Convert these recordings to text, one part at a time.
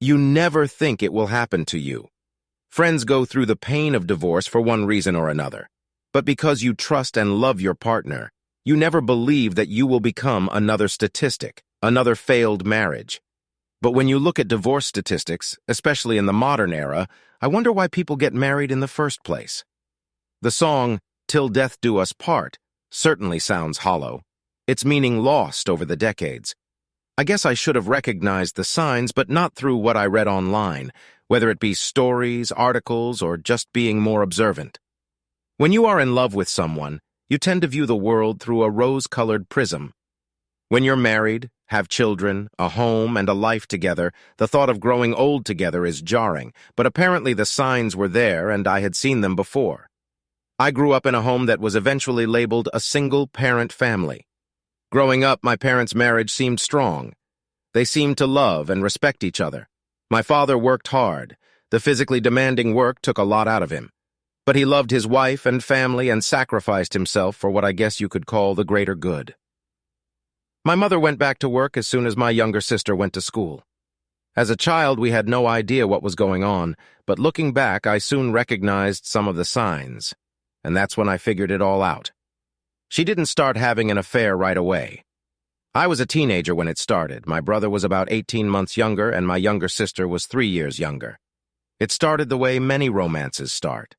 You never think it will happen to you. Friends go through the pain of divorce for one reason or another. But because you trust and love your partner, you never believe that you will become another statistic, another failed marriage. But when you look at divorce statistics, especially in the modern era, I wonder why people get married in the first place. The song, "Till Death Do Us Part," certainly sounds hollow, its meaning lost over the decades. I guess I should have recognized the signs, but not through what I read online, whether it be stories, articles, or just being more observant. When you are in love with someone, you tend to view the world through a rose-colored prism. When you're married, have children, a home, and a life together, the thought of growing old together is jarring, but apparently the signs were there and I had seen them before. I grew up in a home that was eventually labeled a single-parent family. Growing up, my parents' marriage seemed strong. They seemed to love and respect each other. My father worked hard. The physically demanding work took a lot out of him. But he loved his wife and family and sacrificed himself for what I guess you could call the greater good. My mother went back to work as soon as my younger sister went to school. As a child, we had no idea what was going on, but looking back, I soon recognized some of the signs. And that's when I figured it all out. She didn't start having an affair right away. I was a teenager when it started. My brother was about 18 months younger, and my younger sister was 3 years younger. It started the way many romances start.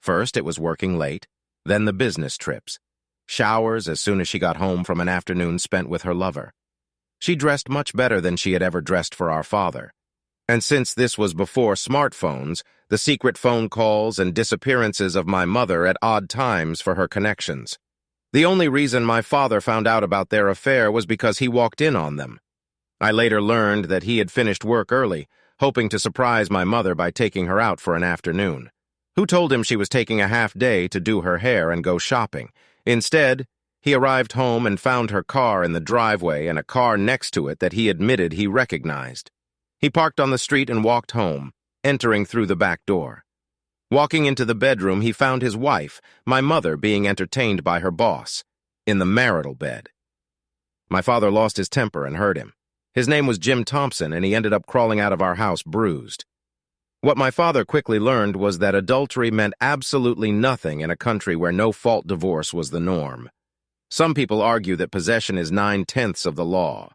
First, it was working late, then the business trips. Showers as soon as she got home from an afternoon spent with her lover. She dressed much better than she had ever dressed for our father. And since this was before smartphones, the secret phone calls and disappearances of my mother at odd times for her connections. The only reason my father found out about their affair was because he walked in on them. I later learned that he had finished work early, hoping to surprise my mother by taking her out for an afternoon. Who told him she was taking a half day to do her hair and go shopping? Instead, he arrived home and found her car in the driveway and a car next to it that he admitted he recognized. He parked on the street and walked home, entering through the back door. Walking into the bedroom, he found his wife, my mother, being entertained by her boss, in the marital bed. My father lost his temper and hurt him. His name was Jim Thompson, and he ended up crawling out of our house bruised. What my father quickly learned was that adultery meant absolutely nothing in a country where no-fault divorce was the norm. Some people argue that possession is 9/10 of the law.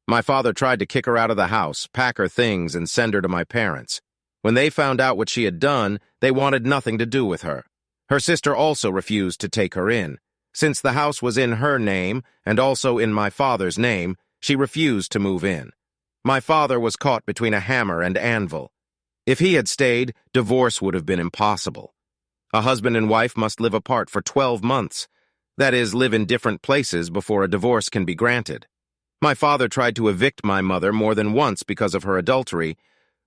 My father tried to kick her out of the house, pack her things, and send her to my parents. When they found out what she had done, they wanted nothing to do with her. Her sister also refused to take her in. Since the house was in her name, and also in my father's name, she refused to move in. My father was caught between a hammer and anvil. If he had stayed, divorce would have been impossible. A husband and wife must live apart for 12 months. That is, live in different places before a divorce can be granted. My father tried to evict my mother more than once because of her adultery,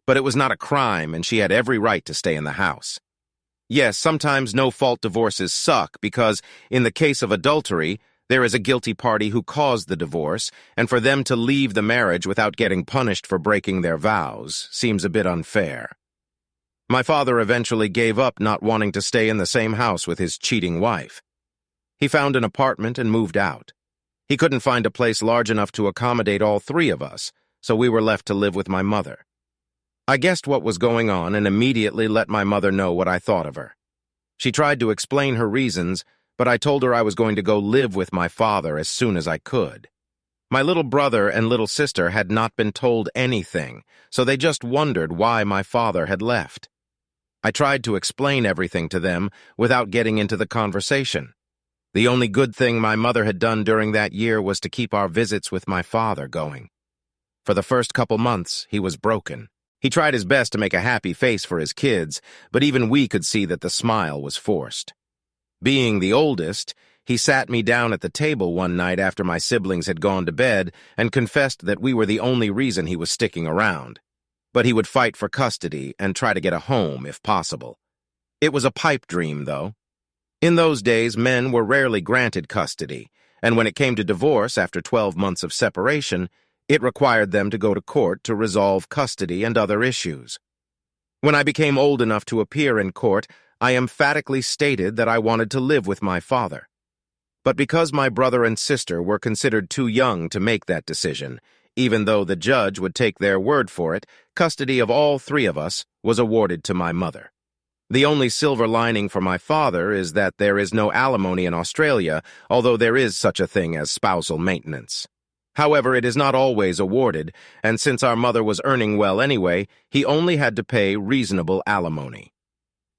but it was not a crime and she had every right to stay in the house. Yes, sometimes no-fault divorces suck because, in the case of adultery, there is a guilty party who caused the divorce, and for them to leave the marriage without getting punished for breaking their vows seems a bit unfair. My father eventually gave up not wanting to stay in the same house with his cheating wife. He found an apartment and moved out. He couldn't find a place large enough to accommodate all three of us, so we were left to live with my mother. I guessed what was going on and immediately let my mother know what I thought of her. She tried to explain her reasons, but I told her I was going to go live with my father as soon as I could. My little brother and little sister had not been told anything, so they just wondered why my father had left. I tried to explain everything to them without getting into the conversation. The only good thing my mother had done during that year was to keep our visits with my father going. For the first couple months, he was broken. He tried his best to make a happy face for his kids, but even we could see that the smile was forced. Being the oldest, he sat me down at the table one night after my siblings had gone to bed and confessed that we were the only reason he was sticking around. But he would fight for custody and try to get a home if possible. It was a pipe dream, though. In those days, men were rarely granted custody, and when it came to divorce after 12 months of separation, it required them to go to court to resolve custody and other issues. When I became old enough to appear in court, I emphatically stated that I wanted to live with my father. But because my brother and sister were considered too young to make that decision, Even though the judge would take their word for it, custody of all three of us was awarded to my mother. The only silver lining for my father is that there is no alimony in Australia, although there is such a thing as spousal maintenance. However, it is not always awarded, and since our mother was earning well anyway, he only had to pay reasonable alimony.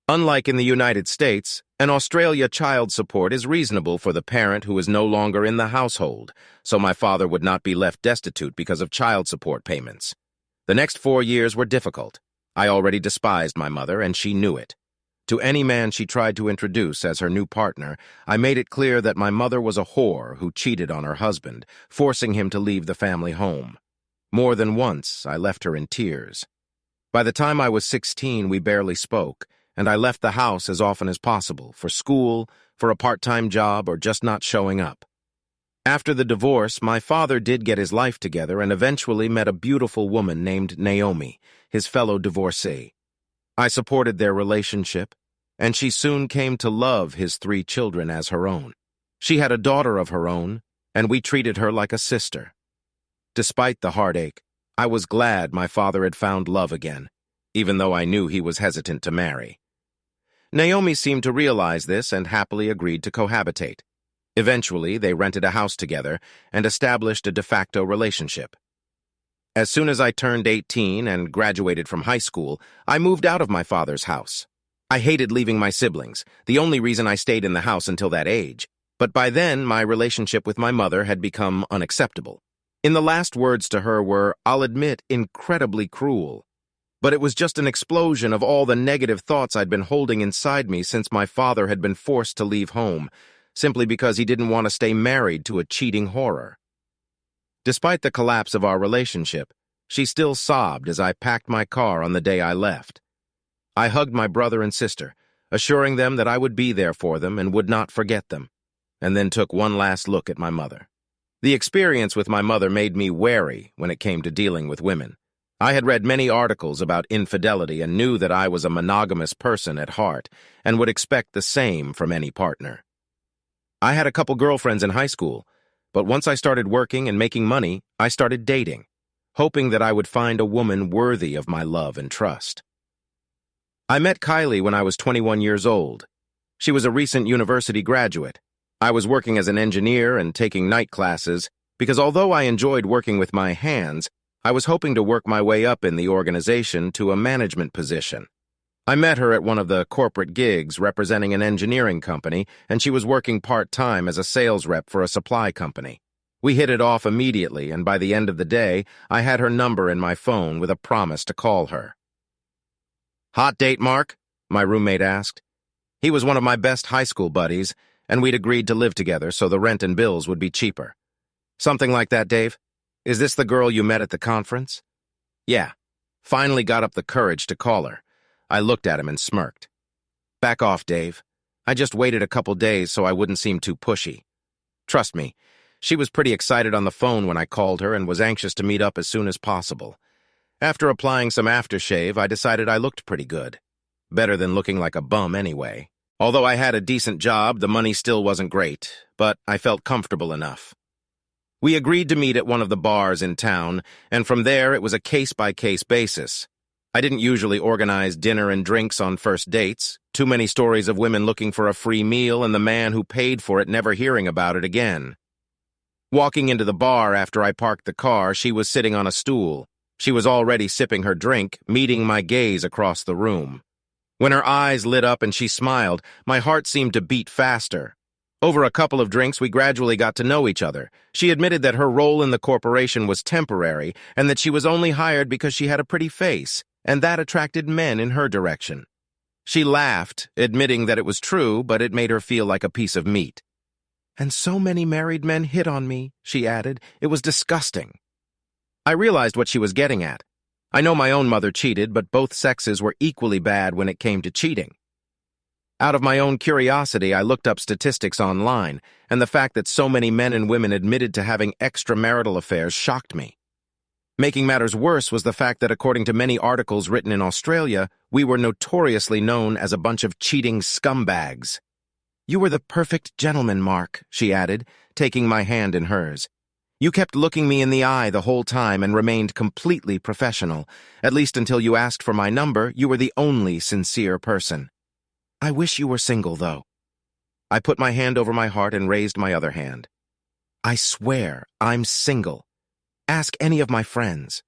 Unlike in the United States, in Australia child support is reasonable for the parent who is no longer in the household, so my father would not be left destitute because of child support payments. The next 4 years were difficult. I already despised my mother, and she knew it. To any man she tried to introduce as her new partner, I made it clear that my mother was a whore who cheated on her husband, forcing him to leave the family home. More than once, I left her in tears. By the time I was 16, we barely spoke, and I left the house as often as possible, for school, for a part-time job, or just not showing up. After the divorce, my father did get his life together and eventually met a beautiful woman named Naomi, his fellow divorcee. I supported their relationship, and she soon came to love his 3 children as her own. She had a daughter of her own, and we treated her like a sister. Despite the heartache, I was glad my father had found love again, even though I knew he was hesitant to marry. Naomi seemed to realize this and happily agreed to cohabitate. Eventually, they rented a house together and established a de facto relationship. As soon as I turned 18 and graduated from high school, I moved out of my father's house. I hated leaving my siblings, the only reason I stayed in the house until that age, but by then my relationship with my mother had become unacceptable. In the last words to her were, I'll admit, incredibly cruel. But it was just an explosion of all the negative thoughts I'd been holding inside me since my father had been forced to leave home, simply because he didn't want to stay married to a cheating horror. Despite the collapse of our relationship, she still sobbed as I packed my car on the day I left. I hugged my brother and sister, assuring them that I would be there for them and would not forget them, and then took one last look at my mother. The experience with my mother made me wary when it came to dealing with women. I had read many articles about infidelity and knew that I was a monogamous person at heart and would expect the same from any partner. I had a couple girlfriends in high school, but once I started working and making money, I started dating, hoping that I would find a woman worthy of my love and trust. I met Kylie when I was 21 years old. She was a recent university graduate. I was working as an engineer and taking night classes because although I enjoyed working with my hands, I was hoping to work my way up in the organization to a management position. I met her at one of the corporate gigs representing an engineering company, and she was working part-time as a sales rep for a supply company. We hit it off immediately, and by the end of the day, I had her number in my phone with a promise to call her. "Hot date, Mark?" my roommate asked. He was one of my best high school buddies, and we'd agreed to live together so the rent and bills would be cheaper. "Something like that, Dave? Is this the girl you met at the conference?" "Yeah." Finally got up the courage to call her. I looked at him and smirked. "Back off, Dave. I just waited a couple days so I wouldn't seem too pushy." Trust me, she was pretty excited on the phone when I called her and was anxious to meet up as soon as possible. After applying some aftershave, I decided I looked pretty good. Better than looking like a bum anyway. Although I had a decent job, the money still wasn't great, but I felt comfortable enough. We agreed to meet at one of the bars in town, and from there it was a case-by-case basis. I didn't usually organize dinner and drinks on first dates. Too many stories of women looking for a free meal and the man who paid for it never hearing about it again. Walking into the bar after I parked the car, she was sitting on a stool. She was already sipping her drink, meeting my gaze across the room. When her eyes lit up and she smiled, my heart seemed to beat faster. Over a couple of drinks, we gradually got to know each other. She admitted that her role in the corporation was temporary and that she was only hired because she had a pretty face, and that attracted men in her direction. She laughed, admitting that it was true, but it made her feel like a piece of meat. "And so many married men hit on me," she added. "It was disgusting." I realized what she was getting at. I know my own mother cheated, but both sexes were equally bad when it came to cheating. Out of my own curiosity, I looked up statistics online, and the fact that so many men and women admitted to having extramarital affairs shocked me. Making matters worse was the fact that according to many articles written in Australia, we were notoriously known as a bunch of cheating scumbags. "You were the perfect gentleman, Mark," she added, taking my hand in hers. You kept looking me in the eye the whole time and remained completely professional. At least until you asked for my number, you were the only sincere person. I wish you were single, though. I put my hand over my heart and raised my other hand. I swear I'm single. Ask any of my friends.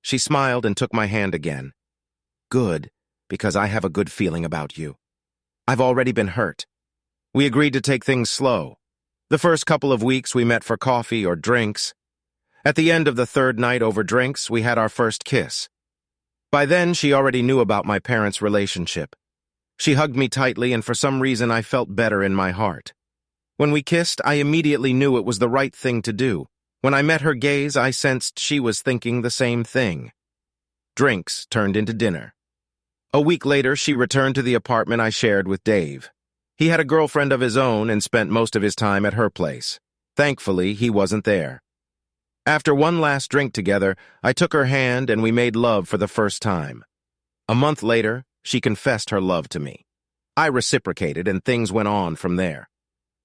She smiled and took my hand again. Good, because I have a good feeling about you. I've already been hurt. We agreed to take things slow. The first couple of weeks we met for coffee or drinks. At the end of the third night over drinks, we had our first kiss. By then, she already knew about my parents' relationship. She hugged me tightly, and for some reason I felt better in my heart. When we kissed, I immediately knew it was the right thing to do. When I met her gaze, I sensed she was thinking the same thing. Drinks turned into dinner. A week later, she returned to the apartment I shared with Dave. He had a girlfriend of his own and spent most of his time at her place. Thankfully, he wasn't there. After one last drink together, I took her hand and we made love for the first time. A month later, she confessed her love to me. I reciprocated and things went on from there.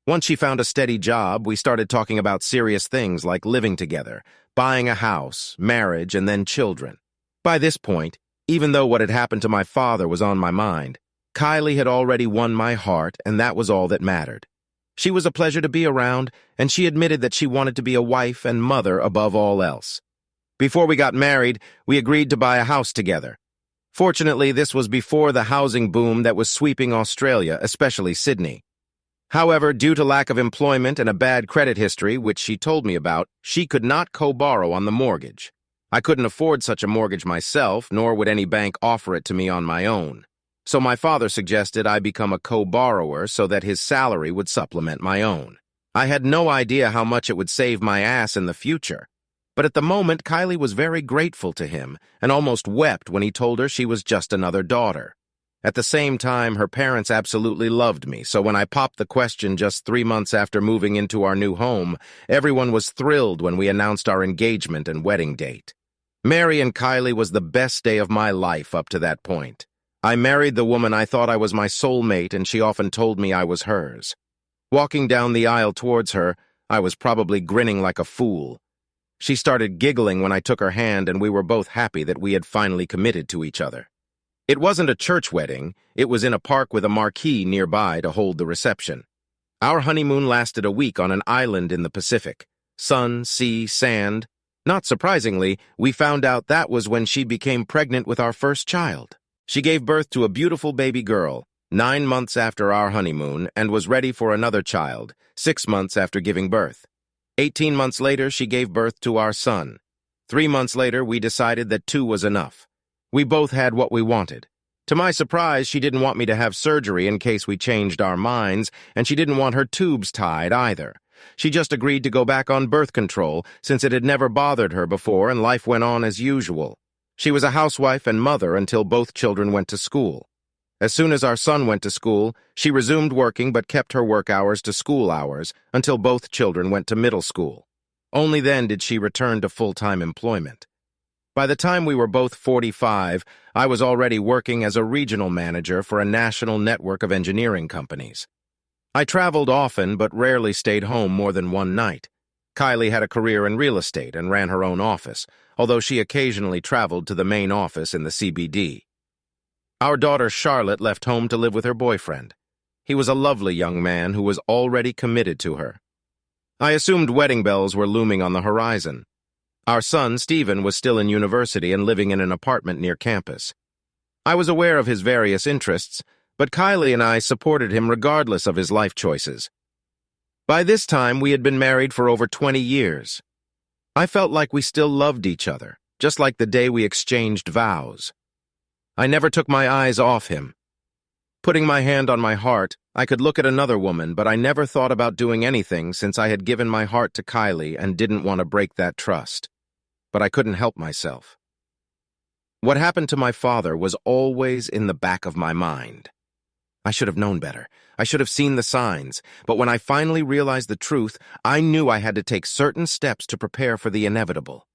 Once she found a steady job, we started talking about serious things like living together, buying a house, marriage, and then children. By this point, even though what had happened to my father was on my mind, Kylie had already won my heart, and that was all that mattered. She was a pleasure to be around, and she admitted that she wanted to be a wife and mother above all else. Before we got married, we agreed to buy a house together. Fortunately, this was before the housing boom that was sweeping Australia, especially Sydney. However, due to lack of employment and a bad credit history, which she told me about, she could not co-borrow on the mortgage. I couldn't afford such a mortgage myself, nor would any bank offer it to me on my own. So my father suggested I become a co-borrower so that his salary would supplement my own. I had no idea how much it would save my ass in the future. But at the moment, Kylie was very grateful to him and almost wept when he told her she was just another daughter. At the same time, her parents absolutely loved me, so when I popped the question just 3 months after moving into our new home, everyone was thrilled when we announced our engagement and wedding date. Marrying Kylie was the best day of my life up to that point. I married the woman I thought I was my soulmate, and she often told me I was hers. Walking down the aisle towards her, I was probably grinning like a fool. She started giggling when I took her hand, and we were both happy that we had finally committed to each other. It wasn't a church wedding, it was in a park with a marquee nearby to hold the reception. Our honeymoon lasted a week on an island in the Pacific. Sun, sea, sand. Not surprisingly, we found out that was when she became pregnant with our first child. She gave birth to a beautiful baby girl, 9 months after our honeymoon, and was ready for another child, 6 months after giving birth. 18 months later, she gave birth to our son. 3 months later, we decided that 2 was enough. We both had what we wanted. To my surprise, she didn't want me to have surgery in case we changed our minds, and she didn't want her tubes tied either. She just agreed to go back on birth control since it had never bothered her before and life went on as usual. She was a housewife and mother until both children went to school. As soon as our son went to school, she resumed working but kept her work hours to school hours until both children went to middle school. Only then did she return to full-time employment. By the time we were both 45, I was already working as a regional manager for a national network of engineering companies. I traveled often but rarely stayed home more than one night. Kylie had a career in real estate and ran her own office, although she occasionally traveled to the main office in the CBD. Our daughter Charlotte left home to live with her boyfriend. He was a lovely young man who was already committed to her. I assumed wedding bells were looming on the horizon. Our son, Stephen, was still in university and living in an apartment near campus. I was aware of his various interests, but Kylie and I supported him regardless of his life choices. By this time, we had been married for over 20 years. I felt like we still loved each other, just like the day we exchanged vows. I never took my eyes off him. Putting my hand on my heart, I could look at another woman, but I never thought about doing anything since I had given my heart to Kylie and didn't want to break that trust. But I couldn't help myself. What happened to my father was always in the back of my mind. I should have known better. I should have seen the signs. But when I finally realized the truth, I knew I had to take certain steps to prepare for the inevitable.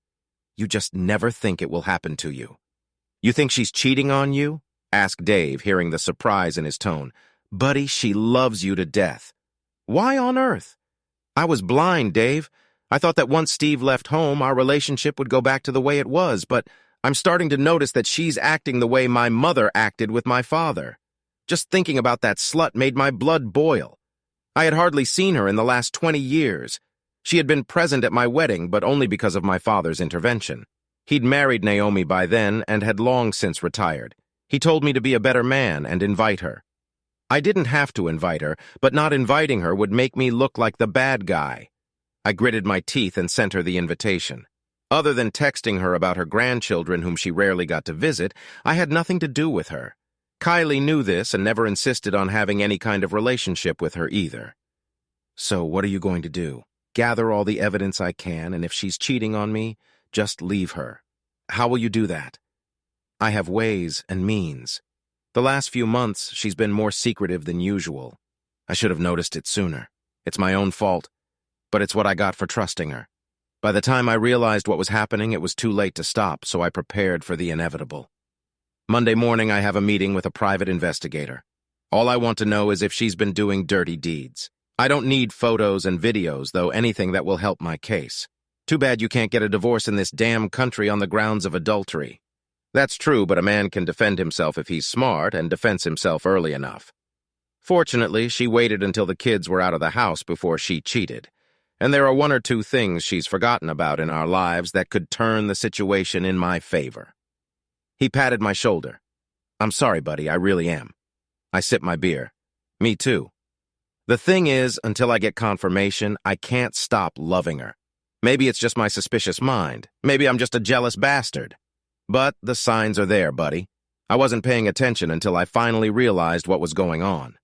You just never think it will happen to you. You think she's cheating on you? Asked Dave, hearing the surprise in his tone. Buddy, she loves you to death. Why on earth? I was blind, Dave. I thought that once Steve left home, our relationship would go back to the way it was, but I'm starting to notice that she's acting the way my mother acted with my father. Just thinking about that slut made my blood boil. I had hardly seen her in the last 20 years. She had been present at my wedding, but only because of my father's intervention. He'd married Naomi by then and had long since retired. He told me to be a better man and invite her. I didn't have to invite her, but not inviting her would make me look like the bad guy. I gritted my teeth and sent her the invitation. Other than texting her about her grandchildren whom she rarely got to visit, I had nothing to do with her. Kylie knew this and never insisted on having any kind of relationship with her either. So what are you going to do? Gather all the evidence I can, and if she's cheating on me, just leave her. How will you do that? I have ways and means. The last few months, she's been more secretive than usual. I should have noticed it sooner. It's my own fault, but it's what I got for trusting her. By the time I realized what was happening, it was too late to stop, so I prepared for the inevitable. Monday morning, I have a meeting with a private investigator. All I want to know is if she's been doing dirty deeds. I don't need photos and videos, though anything that will help my case. Too bad you can't get a divorce in this damn country on the grounds of adultery. That's true, but a man can defend himself if he's smart and defends himself early enough. Fortunately, she waited until the kids were out of the house before she cheated. And there are one or two things she's forgotten about in our lives that could turn the situation in my favor. He patted my shoulder. I'm sorry, buddy, I really am. I sipped my beer. Me too. The thing is, until I get confirmation, I can't stop loving her. Maybe it's just my suspicious mind. Maybe I'm just a jealous bastard. But the signs are there, buddy. I wasn't paying attention until I finally realized what was going on.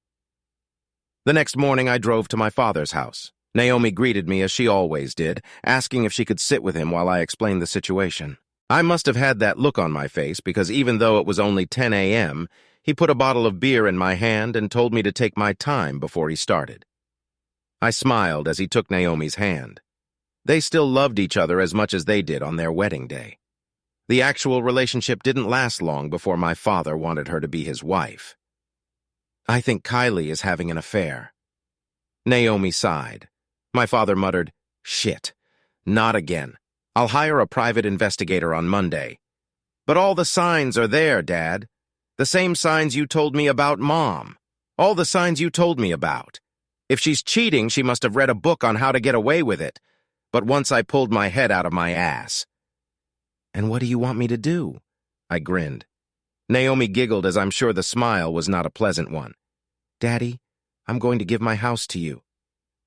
The next morning, I drove to my father's house. Naomi greeted me as she always did, asking if she could sit with him while I explained the situation. I must have had that look on my face because even though it was only 10 a.m., he put a bottle of beer in my hand and told me to take my time before he started. I smiled as he took Naomi's hand. They still loved each other as much as they did on their wedding day. The actual relationship didn't last long before my father wanted her to be his wife. I think Kylie is having an affair. Naomi sighed. My father muttered, "Shit, not again. I'll hire a private investigator on Monday." But all the signs are there, Dad. The same signs you told me about Mom. All the signs you told me about. If she's cheating, she must have read a book on how to get away with it. But once I pulled my head out of my ass. And what do you want me to do? I grinned. Naomi giggled as I'm sure the smile was not a pleasant one. Daddy, I'm going to give my house to you.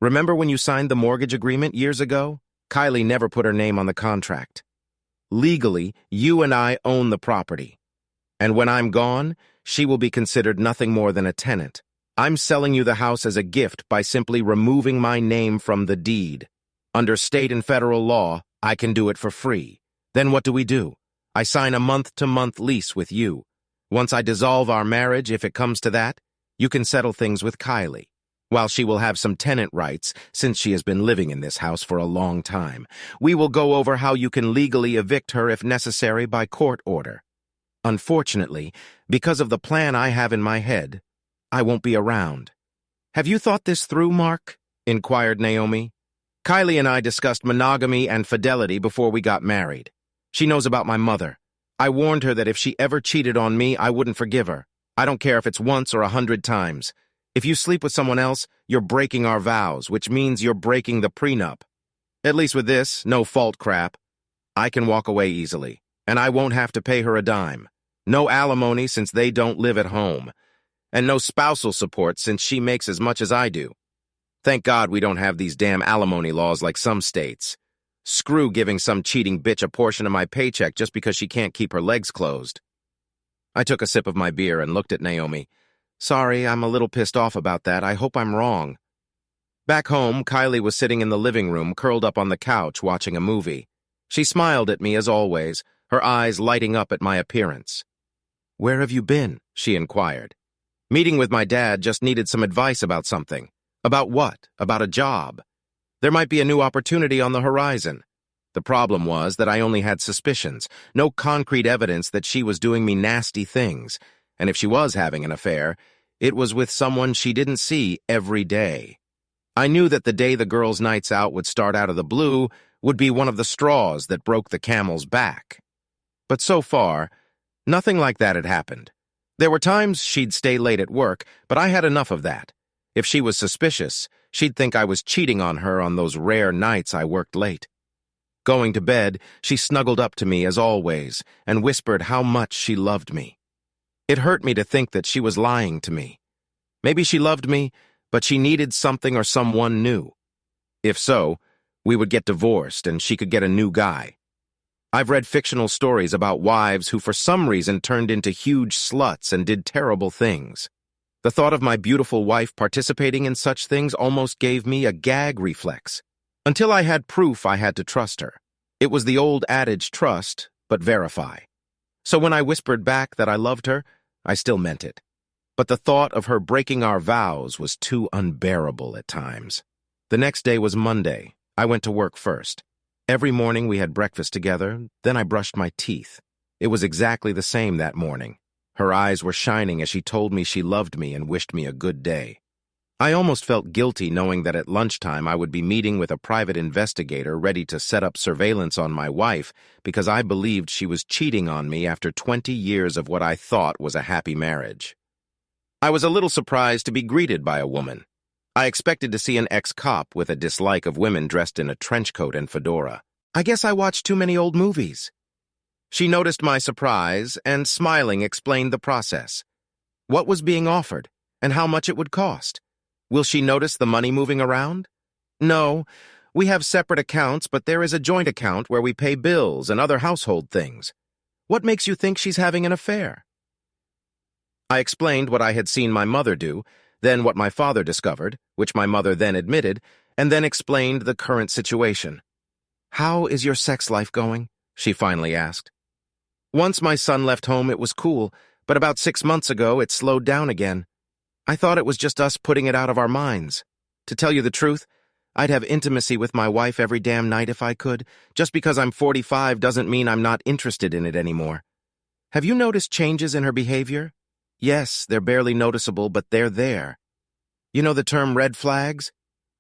Remember when you signed the mortgage agreement years ago? Kylie never put her name on the contract. Legally, you and I own the property. And when I'm gone, she will be considered nothing more than a tenant. I'm selling you the house as a gift by simply removing my name from the deed. Under state and federal law, I can do it for free. Then what do? I sign a month-to-month lease with you. Once I dissolve our marriage, if it comes to that, you can settle things with Kylie. While she will have some tenant rights, since she has been living in this house for a long time, we will go over how you can legally evict her if necessary by court order. Unfortunately, because of the plan I have in my head, I won't be around. Have you thought this through, Mark? Inquired Naomi. Kylie and I discussed monogamy and fidelity before we got married. She knows about my mother. I warned her that if she ever cheated on me, I wouldn't forgive her. I don't care if it's once or 100 times. If you sleep with someone else, you're breaking our vows, which means you're breaking the prenup. At least with this, no fault crap. I can walk away easily, and I won't have to pay her a dime. No alimony since they don't live at home. And no spousal support since she makes as much as I do. Thank God we don't have these damn alimony laws like some states. Screw giving some cheating bitch a portion of my paycheck just because she can't keep her legs closed. I took a sip of my beer and looked at Naomi. Sorry, I'm a little pissed off about that. I hope I'm wrong. Back home, Kylie was sitting in the living room, curled up on the couch, watching a movie. She smiled at me as always, her eyes lighting up at my appearance. Where have you been? She inquired. Meeting with my dad, just needed some advice about something. About what? About a job. There might be a new opportunity on the horizon. The problem was that I only had suspicions, no concrete evidence that she was doing me nasty things, and if she was having an affair, it was with someone she didn't see every day. I knew that the day the girls' nights out would start out of the blue would be one of the straws that broke the camel's back. But so far, nothing like that had happened. There were times she'd stay late at work, but I had enough of that. If she was suspicious, she'd think I was cheating on her on those rare nights I worked late. Going to bed, she snuggled up to me as always and whispered how much she loved me. It hurt me to think that she was lying to me. Maybe she loved me, but she needed something or someone new. If so, we would get divorced and she could get a new guy. I've read fictional stories about wives who for some reason turned into huge sluts and did terrible things. The thought of my beautiful wife participating in such things almost gave me a gag reflex. Until I had proof, I had to trust her. It was the old adage, trust, but verify. So when I whispered back that I loved her, I still meant it. But the thought of her breaking our vows was too unbearable at times. The next day was Monday. I went to work first. Every morning we had breakfast together, then I brushed my teeth. It was exactly the same that morning. Her eyes were shining as she told me she loved me and wished me a good day. I almost felt guilty knowing that at lunchtime I would be meeting with a private investigator ready to set up surveillance on my wife because I believed she was cheating on me after 20 years of what I thought was a happy marriage. I was a little surprised to be greeted by a woman. I expected to see an ex-cop with a dislike of women dressed in a trench coat and fedora. I guess I watched too many old movies. She noticed my surprise and, smiling, explained the process. What was being offered and how much it would cost. Will she notice the money moving around? No, we have separate accounts, but there is a joint account where we pay bills and other household things. What makes you think she's having an affair? I explained what I had seen my mother do, then what my father discovered, which my mother then admitted, and then explained the current situation. How is your sex life going? She finally asked. Once my son left home, it was cool, but about 6 months ago, it slowed down again. I thought it was just us putting it out of our minds. To tell you the truth, I'd have intimacy with my wife every damn night if I could. Just because I'm 45 doesn't mean I'm not interested in it anymore. Have you noticed changes in her behavior? Yes, they're barely noticeable, but they're there. You know the term red flags?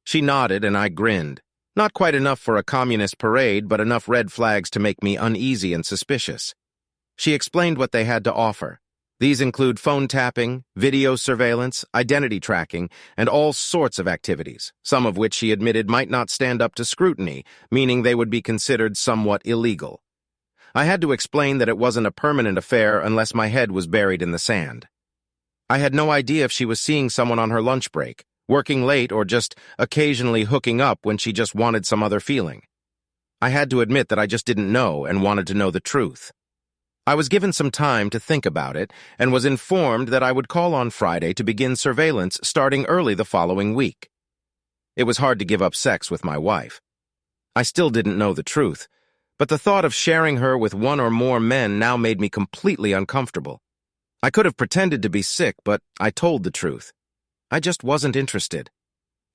She nodded and I grinned. Not quite enough for a communist parade, but enough red flags to make me uneasy and suspicious. She explained what they had to offer. These include phone tapping, video surveillance, identity tracking, and all sorts of activities, some of which she admitted might not stand up to scrutiny, meaning they would be considered somewhat illegal. I had to explain that it wasn't a permanent affair unless my head was buried in the sand. I had no idea if she was seeing someone on her lunch break, working late, or just occasionally hooking up when she just wanted some other feeling. I had to admit that I just didn't know and wanted to know the truth. I was given some time to think about it and was informed that I would call on Friday to begin surveillance starting early the following week. It was hard to give up sex with my wife. I still didn't know the truth, but the thought of sharing her with one or more men now made me completely uncomfortable. I could have pretended to be sick, but I told the truth. I just wasn't interested.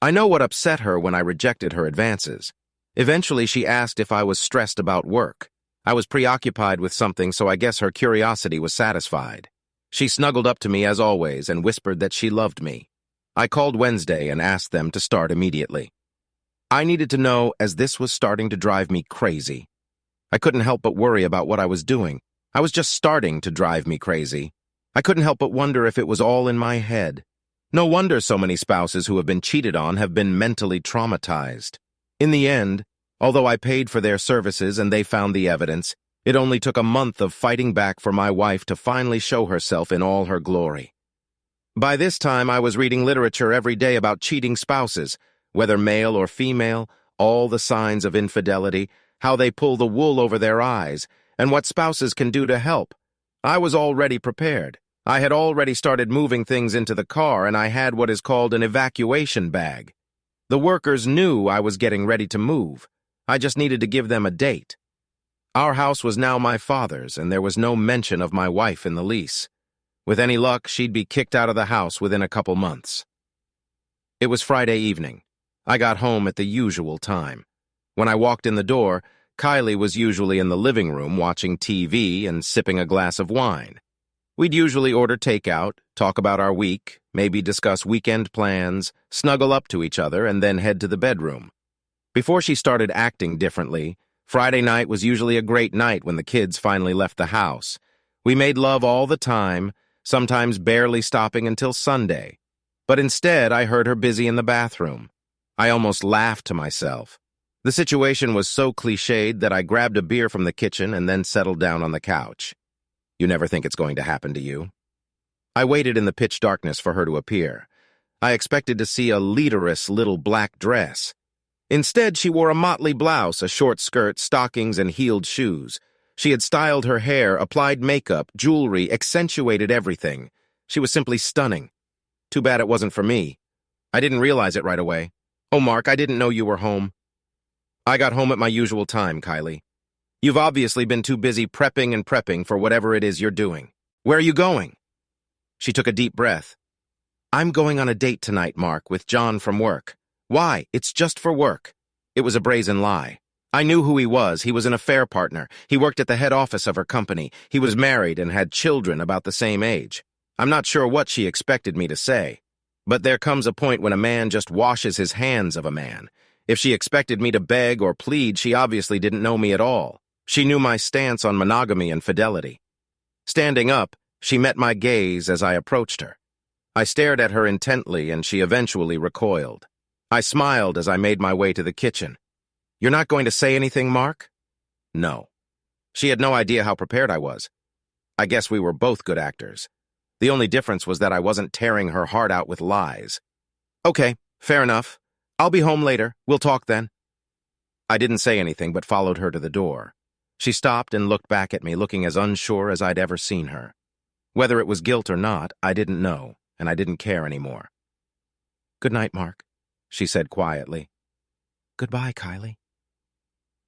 I know what upset her when I rejected her advances. Eventually, she asked if I was stressed about work. I was preoccupied with something, so I guess her curiosity was satisfied. She snuggled up to me as always and whispered that she loved me. I called Wednesday and asked them to start immediately. I needed to know, as this was starting to drive me crazy. I couldn't help but worry about what I was doing. I was just starting to drive me crazy. I couldn't help but wonder if it was all in my head. No wonder so many spouses who have been cheated on have been mentally traumatized. In the end, although I paid for their services and they found the evidence, it only took a month of fighting back for my wife to finally show herself in all her glory. By this time, I was reading literature every day about cheating spouses, whether male or female, all the signs of infidelity, how they pull the wool over their eyes, and what spouses can do to help. I was already prepared. I had already started moving things into the car, and I had what is called an evacuation bag. The workers knew I was getting ready to move. I just needed to give them a date. Our house was now my father's, and there was no mention of my wife in the lease. With any luck, she'd be kicked out of the house within a couple months. It was Friday evening. I got home at the usual time. When I walked in the door, Kylie was usually in the living room watching TV and sipping a glass of wine. We'd usually order takeout, talk about our week, maybe discuss weekend plans, snuggle up to each other, and then head to the bedroom. Before she started acting differently, Friday night was usually a great night when the kids finally left the house. We made love all the time, sometimes barely stopping until Sunday. But instead, I heard her busy in the bathroom. I almost laughed to myself. The situation was so cliched that I grabbed a beer from the kitchen and then settled down on the couch. You never think it's going to happen to you. I waited in the pitch darkness for her to appear. I expected to see a leaderous little black dress. Instead, she wore a motley blouse, a short skirt, stockings, and heeled shoes. She had styled her hair, applied makeup, jewelry, accentuated everything. She was simply stunning. Too bad it wasn't for me. I didn't realize it right away. Oh, Mark, I didn't know you were home. I got home at my usual time, Kylie. You've obviously been too busy prepping for whatever it is you're doing. Where are you going? She took a deep breath. I'm going on a date tonight, Mark, with John from work. Why? It's just for work. It was a brazen lie. I knew who he was. He was an affair partner. He worked at the head office of her company. He was married and had children about the same age. I'm not sure what she expected me to say. But there comes a point when a man just washes his hands of a man. If she expected me to beg or plead, she obviously didn't know me at all. She knew my stance on monogamy and fidelity. Standing up, she met my gaze as I approached her. I stared at her intently, and she eventually recoiled. I smiled as I made my way to the kitchen. You're not going to say anything, Mark? No. She had no idea how prepared I was. I guess we were both good actors. The only difference was that I wasn't tearing her heart out with lies. Okay, fair enough. I'll be home later. We'll talk then. I didn't say anything but followed her to the door. She stopped and looked back at me, looking as unsure as I'd ever seen her. Whether it was guilt or not, I didn't know, and I didn't care anymore. Good night, Mark, she said quietly. Goodbye, Kylie.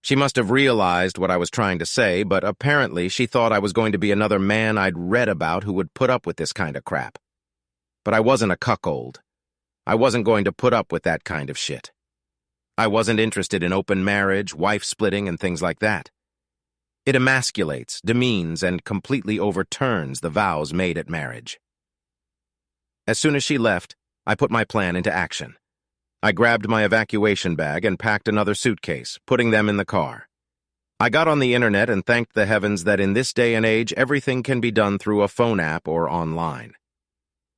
She must have realized what I was trying to say, but apparently she thought I was going to be another man I'd read about who would put up with this kind of crap. But I wasn't a cuckold. I wasn't going to put up with that kind of shit. I wasn't interested in open marriage, wife-splitting, and things like that. It emasculates, demeans, and completely overturns the vows made at marriage. As soon as she left, I put my plan into action. I grabbed my evacuation bag and packed another suitcase, putting them in the car. I got on the internet and thanked the heavens that in this day and age, everything can be done through a phone app or online.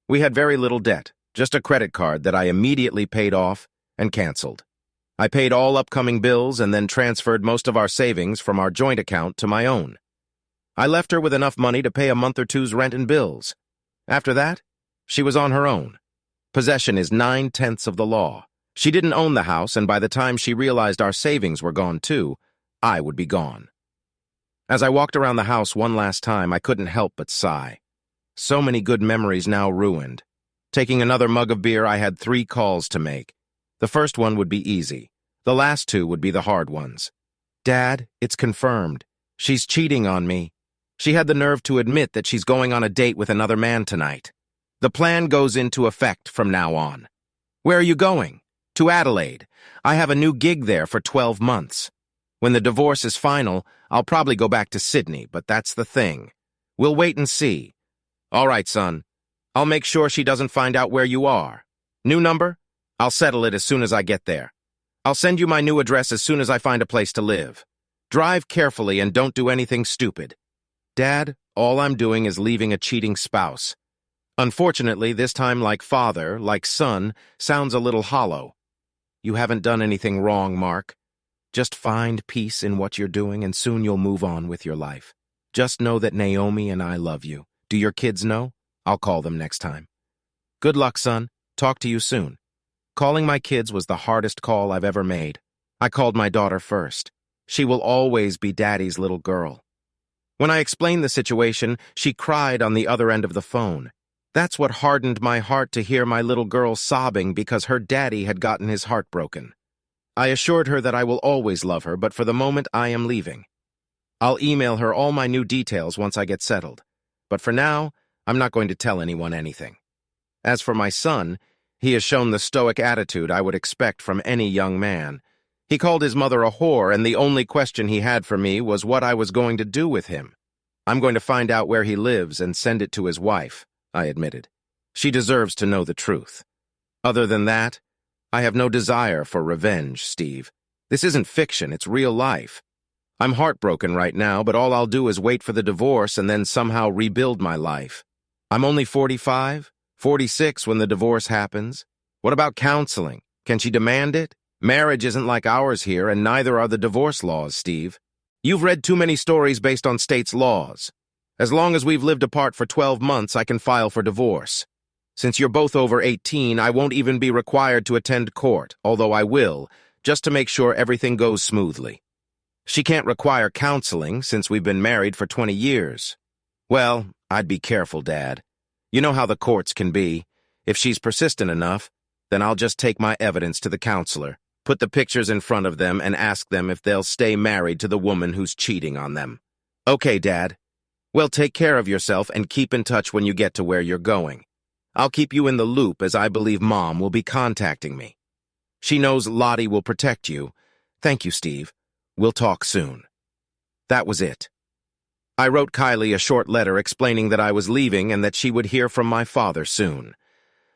We had very little debt, just a credit card that I immediately paid off and canceled. I paid all upcoming bills and then transferred most of our savings from our joint account to my own. I left her with enough money to pay a month or two's rent and bills. After that, she was on her own. Possession is 9/10 of the law. She didn't own the house, and by the time she realized our savings were gone too, I would be gone. As I walked around the house one last time, I couldn't help but sigh. So many good memories now ruined. Taking another mug of beer, I had 3 calls to make. The first one would be easy. The last 2 would be the hard ones. Dad, it's confirmed. She's cheating on me. She had the nerve to admit that she's going on a date with another man tonight. The plan goes into effect from now on. Where are you going? To Adelaide. I have a new gig there for 12 months. When the divorce is final, I'll probably go back to Sydney, but that's the thing. We'll wait and see. All right, son. I'll make sure she doesn't find out where you are. New number? I'll settle it as soon as I get there. I'll send you my new address as soon as I find a place to live. Drive carefully and don't do anything stupid. Dad, all I'm doing is leaving a cheating spouse. Unfortunately, this time like father, like son, sounds a little hollow. You haven't done anything wrong, Mark. Just find peace in what you're doing and soon you'll move on with your life. Just know that Naomi and I love you. Do your kids know? I'll call them next time. Good luck, son. Talk to you soon. Calling my kids was the hardest call I've ever made. I called my daughter first. She will always be Daddy's little girl. When I explained the situation, she cried on the other end of the phone. That's what hardened my heart to hear my little girl sobbing because her daddy had gotten his heart broken. I assured her that I will always love her, but for the moment I am leaving. I'll email her all my new details once I get settled. But for now, I'm not going to tell anyone anything. As for my son, he has shown the stoic attitude I would expect from any young man. He called his mother a whore, and the only question he had for me was what I was going to do with him. I'm going to find out where he lives and send it to his wife, I admitted. She deserves to know the truth. Other than that, I have no desire for revenge, Steve. This isn't fiction, it's real life. I'm heartbroken right now, but all I'll do is wait for the divorce and then somehow rebuild my life. I'm only 45, 46 when the divorce happens. What about counseling? Can she demand it? Marriage isn't like ours here, and neither are the divorce laws, Steve. You've read too many stories based on states' laws. As long as we've lived apart for 12 months, I can file for divorce. Since you're both over 18, I won't even be required to attend court, although I will, just to make sure everything goes smoothly. She can't require counseling since we've been married for 20 years. Well, I'd be careful, Dad. You know how the courts can be. If she's persistent enough, then I'll just take my evidence to the counselor, put the pictures in front of them, and ask them if they'll stay married to the woman who's cheating on them. Okay, Dad. Well, take care of yourself and keep in touch when you get to where you're going. I'll keep you in the loop as I believe Mom will be contacting me. She knows Lottie will protect you. Thank you, Steve. We'll talk soon. That was it. I wrote Kylie a short letter explaining that I was leaving and that she would hear from my father soon.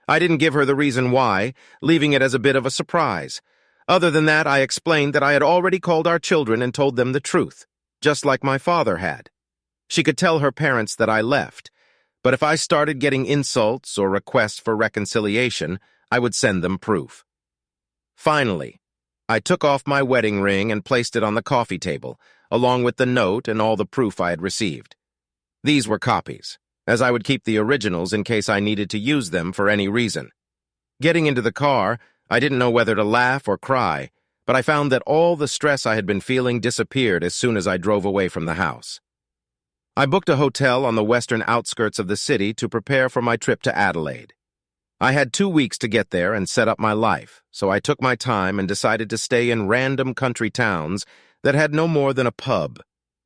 I didn't give her the reason why, leaving it as a bit of a surprise. Other than that, I explained that I had already called our children and told them the truth, just like my father had. She could tell her parents that I left, but if I started getting insults or requests for reconciliation, I would send them proof. Finally, I took off my wedding ring and placed it on the coffee table, along with the note and all the proof I had received. These were copies, as I would keep the originals in case I needed to use them for any reason. Getting into the car, I didn't know whether to laugh or cry, but I found that all the stress I had been feeling disappeared as soon as I drove away from the house. I booked a hotel on the western outskirts of the city to prepare for my trip to Adelaide. I had 2 weeks to get there and set up my life, so I took my time and decided to stay in random country towns that had no more than a pub,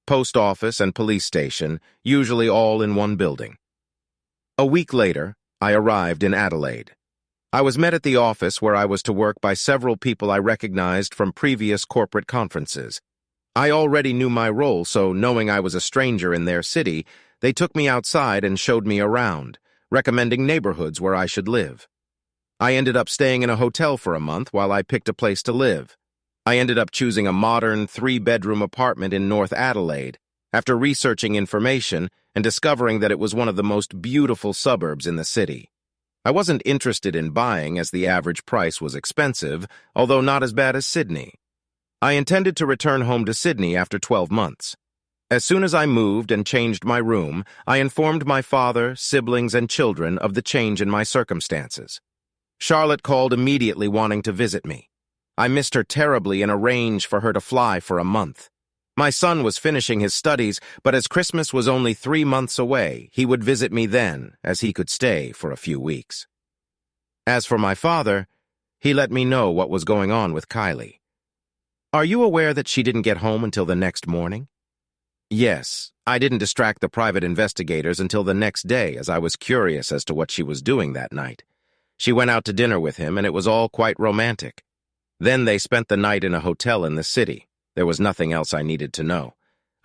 post office, and police station, usually all in one building. A week later, I arrived in Adelaide. I was met at the office where I was to work by several people I recognized from previous corporate conferences. I already knew my role, so knowing I was a stranger in their city, they took me outside and showed me around, recommending neighborhoods where I should live. I ended up staying in a hotel for a month while I picked a place to live. I ended up choosing a modern 3-bedroom apartment in North Adelaide after researching information and discovering that it was one of the most beautiful suburbs in the city. I wasn't interested in buying as the average price was expensive, although not as bad as Sydney. I intended to return home to Sydney after 12 months. As soon as I moved and changed my room, I informed my father, siblings, and children of the change in my circumstances. Charlotte called immediately wanting to visit me. I missed her terribly and arranged for her to fly for a month. My son was finishing his studies, but as Christmas was only 3 months away, he would visit me then, as he could stay for a few weeks. As for my father, he let me know what was going on with Kylie. Are you aware that she didn't get home until the next morning? Yes, I didn't distract the private investigators until the next day as I was curious as to what she was doing that night. She went out to dinner with him and it was all quite romantic. Then they spent the night in a hotel in the city. There was nothing else I needed to know.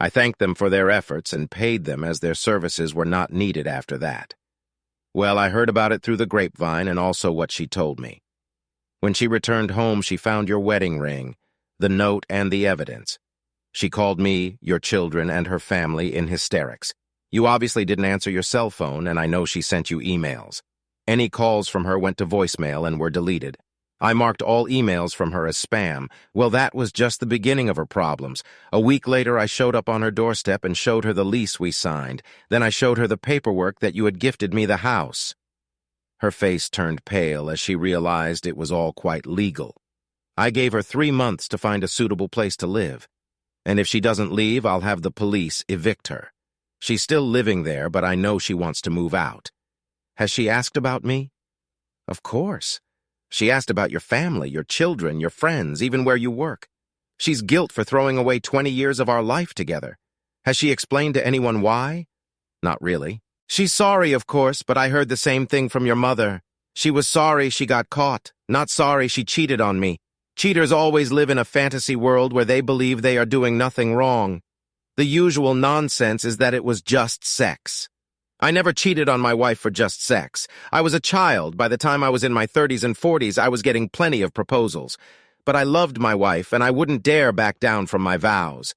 I thanked them for their efforts and paid them as their services were not needed after that. Well, I heard about it through the grapevine and also what she told me. When she returned home, she found your wedding ring, the note, and the evidence. She called me, your children, and her family in hysterics. You obviously didn't answer your cell phone, and I know she sent you emails. Any calls from her went to voicemail and were deleted. I marked all emails from her as spam. Well, that was just the beginning of her problems. A week later, I showed up on her doorstep and showed her the lease we signed. Then I showed her the paperwork that you had gifted me the house. Her face turned pale as she realized it was all quite legal. I gave her 3 months to find a suitable place to live. And if she doesn't leave, I'll have the police evict her. She's still living there, but I know she wants to move out. Has she asked about me? Of course. She asked about your family, your children, your friends, even where you work. She's guilt for throwing away 20 years of our life together. Has she explained to anyone why? Not really. She's sorry, of course, but I heard the same thing from your mother. She was sorry she got caught, not sorry she cheated on me. Cheaters always live in a fantasy world where they believe they are doing nothing wrong. The usual nonsense is that it was just sex. I never cheated on my wife for just sex. I was a child. By the time I was in my 30s and 40s, I was getting plenty of proposals. But I loved my wife, and I wouldn't dare back down from my vows.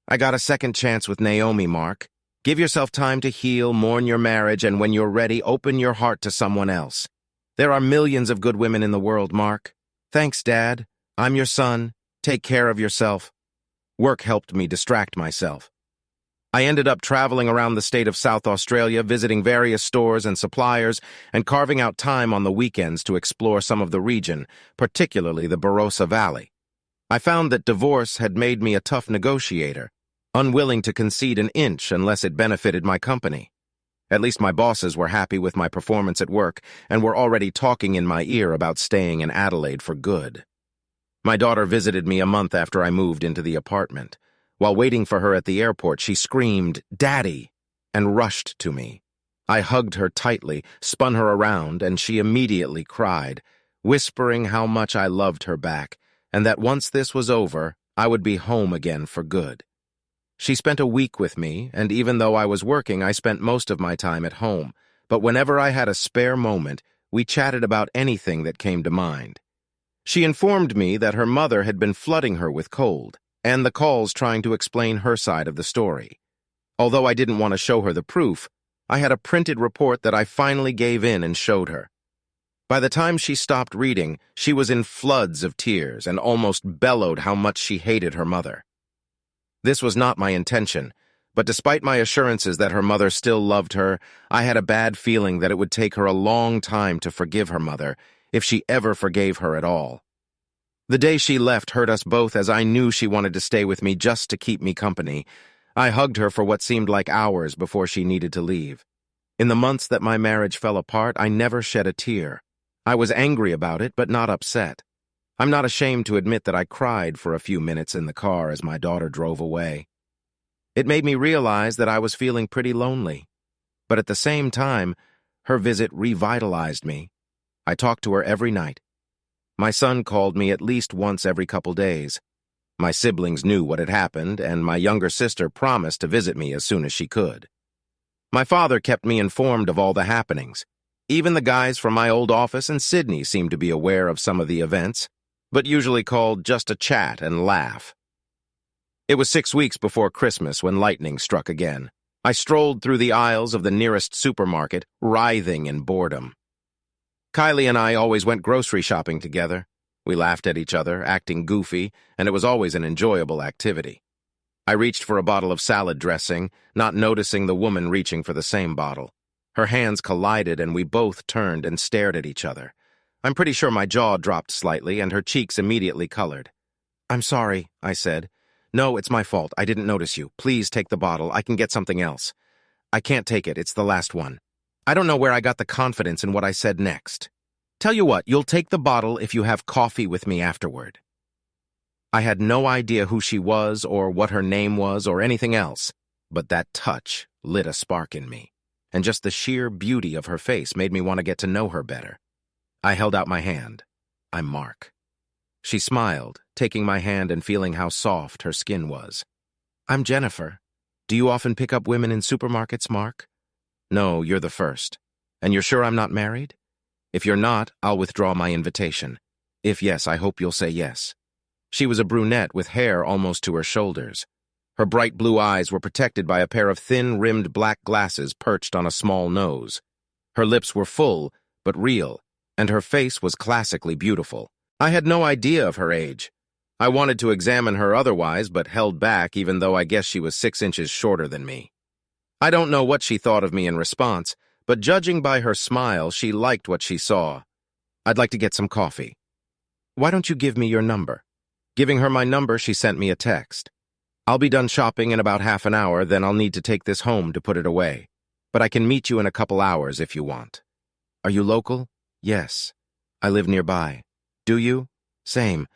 I got a second chance with Naomi, Mark. Give yourself time to heal, mourn your marriage, and when you're ready, open your heart to someone else. There are millions of good women in the world, Mark. Thanks, Dad. I'm your son. Take care of yourself. Work helped me distract myself. I ended up traveling around the state of South Australia, visiting various stores and suppliers, and carving out time on the weekends to explore some of the region, particularly the Barossa Valley. I found that divorce had made me a tough negotiator, unwilling to concede an inch unless it benefited my company. At least my bosses were happy with my performance at work and were already talking in my ear about staying in Adelaide for good. My daughter visited me a month after I moved into the apartment. While waiting for her at the airport, she screamed, "Daddy!" and rushed to me. I hugged her tightly, spun her around, and she immediately cried, whispering how much I loved her back, and that once this was over, I would be home again for good. She spent a week with me, and even though I was working, I spent most of my time at home. But whenever I had a spare moment, we chatted about anything that came to mind. She informed me that her mother had been flooding her with cold, and the calls trying to explain her side of the story. Although I didn't want to show her the proof, I had a printed report that I finally gave in and showed her. By the time she stopped reading, she was in floods of tears and almost bellowed how much she hated her mother. This was not my intention, but despite my assurances that her mother still loved her, I had a bad feeling that it would take her a long time to forgive her mother, if she ever forgave her at all. The day she left hurt us both, as I knew she wanted to stay with me just to keep me company. I hugged her for what seemed like hours before she needed to leave. In the months that my marriage fell apart, I never shed a tear. I was angry about it, but not upset. I'm not ashamed to admit that I cried for a few minutes in the car as my daughter drove away. It made me realize that I was feeling pretty lonely. But at the same time, her visit revitalized me. I talked to her every night. My son called me at least once every couple days. My siblings knew what had happened, and my younger sister promised to visit me as soon as she could. My father kept me informed of all the happenings. Even the guys from my old office in Sydney seemed to be aware of some of the events, but usually called just to chat and laugh. It was 6 weeks before Christmas when lightning struck again. I strolled through the aisles of the nearest supermarket, writhing in boredom. Kylie and I always went grocery shopping together. We laughed at each other, acting goofy, and it was always an enjoyable activity. I reached for a bottle of salad dressing, not noticing the woman reaching for the same bottle. Her hands collided and we both turned and stared at each other. I'm pretty sure my jaw dropped slightly and her cheeks immediately colored. "I'm sorry," I said. "No, it's my fault. I didn't notice you. Please take the bottle. I can get something else." "I can't take it. It's the last one." I don't know where I got the confidence in what I said next. "Tell you what, you'll take the bottle if you have coffee with me afterward." I had no idea who she was or what her name was or anything else, but that touch lit a spark in me, and just the sheer beauty of her face made me want to get to know her better. I held out my hand. "I'm Mark." She smiled, taking my hand and feeling how soft her skin was. "I'm Jennifer. Do you often pick up women in supermarkets, Mark?" "No, you're the first. And you're sure I'm not married? If you're not, I'll withdraw my invitation. If yes, I hope you'll say yes." She was a brunette with hair almost to her shoulders. Her bright blue eyes were protected by a pair of thin-rimmed black glasses perched on a small nose. Her lips were full, but real, and her face was classically beautiful. I had no idea of her age. I wanted to examine her otherwise, but held back even though I guess she was 6 inches shorter than me. I don't know what she thought of me in response, but judging by her smile, she liked what she saw. "I'd like to get some coffee." "Why don't you give me your number?" Giving her my number, she sent me a text. "I'll be done shopping in about half an hour, then I'll need to take this home to put it away. But I can meet you in a couple hours if you want." "Are you local?" "Yes. I live nearby." "Do you?" "Same.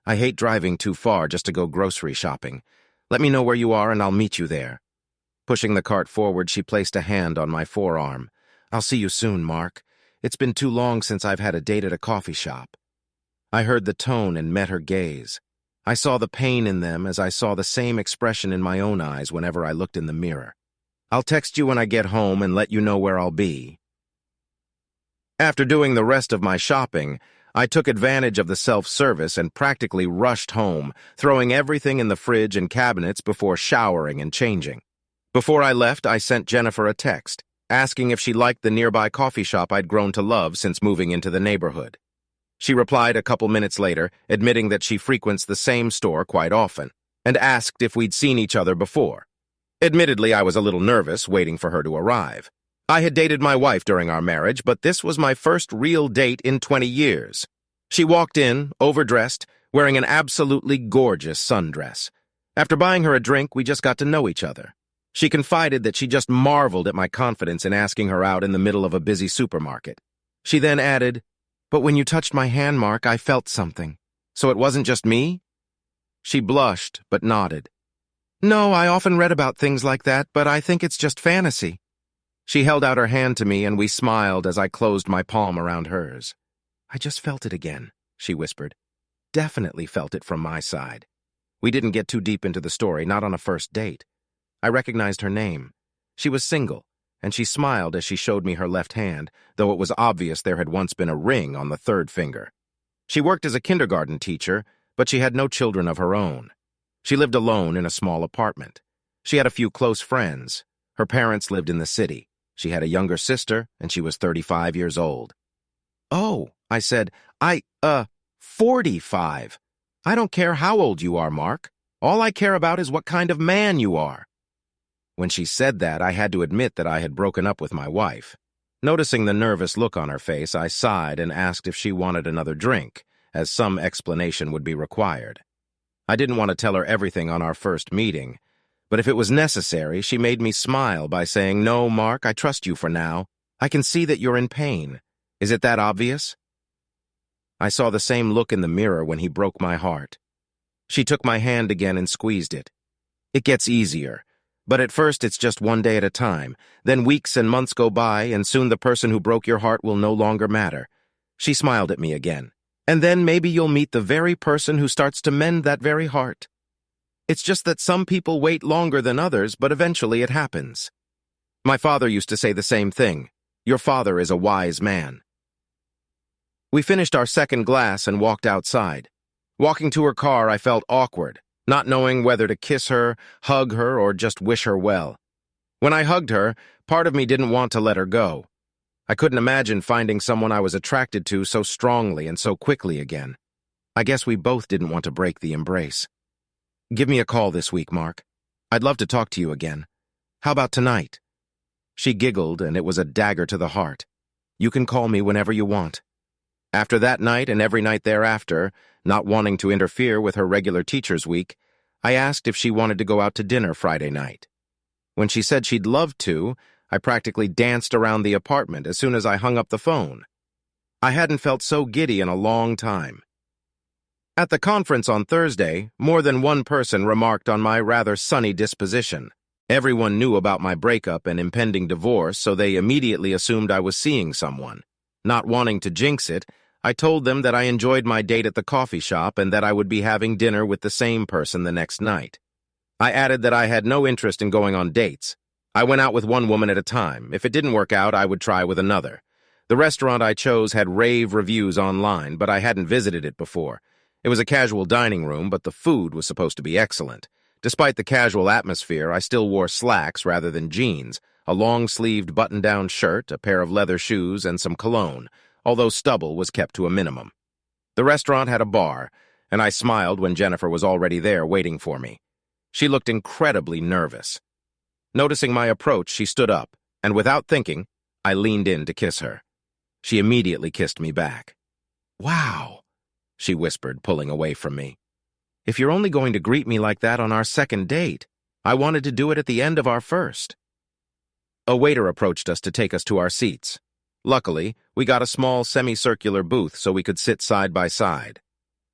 I hate driving too far just to go grocery shopping. Let me know where you are and I'll meet you there." Pushing the cart forward, she placed a hand on my forearm. "I'll see you soon, Mark. It's been too long since I've had a date at a coffee shop." I heard the tone and met her gaze. I saw the pain in them as I saw the same expression in my own eyes whenever I looked in the mirror. I'll text you when I get home and let you know where I'll be. After doing the rest of my shopping, I took advantage of the self-service and practically rushed home, throwing everything in the fridge and cabinets before showering and changing. Before I left, I sent Jennifer a text, asking if she liked the nearby coffee shop I'd grown to love since moving into the neighborhood. She replied a couple minutes later, admitting that she frequents the same store quite often, and asked if we'd seen each other before. Admittedly, I was a little nervous waiting for her to arrive. I had dated my wife during our marriage, but this was my first real date in 20 years. She walked in, overdressed, wearing an absolutely gorgeous sundress. After buying her a drink, we just got to know each other. She confided that she just marveled at my confidence in asking her out in the middle of a busy supermarket. She then added, "But when you touched my hand, Mark, I felt something. So it wasn't just me?" She blushed, but nodded. "No, I often read about things like that, but I think it's just fantasy." She held out her hand to me, and we smiled as I closed my palm around hers. "I just felt it again," she whispered. "Definitely felt it from my side." We didn't get too deep into the story, not on a first date. I recognized her name. She was single, and she smiled as she showed me her left hand, though it was obvious there had once been a ring on the third finger. She worked as a kindergarten teacher, but she had no children of her own. She lived alone in a small apartment. She had a few close friends. Her parents lived in the city. She had a younger sister, and she was 35 years old. "Oh," I said, 45. I don't care how old you are, Mark. All I care about is what kind of man you are." When she said that, I had to admit that I had broken up with my wife. Noticing the nervous look on her face, I sighed and asked if she wanted another drink, as some explanation would be required. I didn't want to tell her everything on our first meeting, but if it was necessary, she made me smile by saying, "No, Mark, I trust you for now. I can see that you're in pain. Is it that obvious?" I saw the same look in the mirror when he broke my heart. She took my hand again and squeezed it. "It gets easier, but at first it's just one day at a time. Then weeks and months go by, and soon the person who broke your heart will no longer matter." She smiled at me again. "And then maybe you'll meet the very person who starts to mend that very heart. It's just that some people wait longer than others, but eventually it happens. My father used to say the same thing. Your father is a wise man." We finished our second glass and walked outside. Walking to her car, I felt awkward, not knowing whether to kiss her, hug her, or just wish her well. When I hugged her, part of me didn't want to let her go. I couldn't imagine finding someone I was attracted to so strongly and so quickly again. I guess we both didn't want to break the embrace. "Give me a call this week, Mark. I'd love to talk to you again. How about tonight?" She giggled, and it was a dagger to the heart. "You can call me whenever you want." After that night and every night thereafter, not wanting to interfere with her regular teacher's week, I asked if she wanted to go out to dinner Friday night. When she said she'd love to, I practically danced around the apartment as soon as I hung up the phone. I hadn't felt so giddy in a long time. At the conference on Thursday, more than one person remarked on my rather sunny disposition. Everyone knew about my breakup and impending divorce, so they immediately assumed I was seeing someone. Not wanting to jinx it, I told them that I enjoyed my date at the coffee shop and that I would be having dinner with the same person the next night. I added that I had no interest in going on dates. I went out with one woman at a time. If it didn't work out, I would try with another. The restaurant I chose had rave reviews online, but I hadn't visited it before. It was a casual dining room, but the food was supposed to be excellent. Despite the casual atmosphere, I still wore slacks rather than jeans, a long-sleeved button-down shirt, a pair of leather shoes, and some cologne, although stubble was kept to a minimum. The restaurant had a bar, and I smiled when Jennifer was already there waiting for me. She looked incredibly nervous. Noticing my approach, she stood up, and without thinking, I leaned in to kiss her. She immediately kissed me back. "Wow," she whispered, pulling away from me. "If you're only going to greet me like that on our second date, I wanted to do it at the end of our first." A waiter approached us to take us to our seats. Luckily, we got a small semicircular booth so we could sit side by side.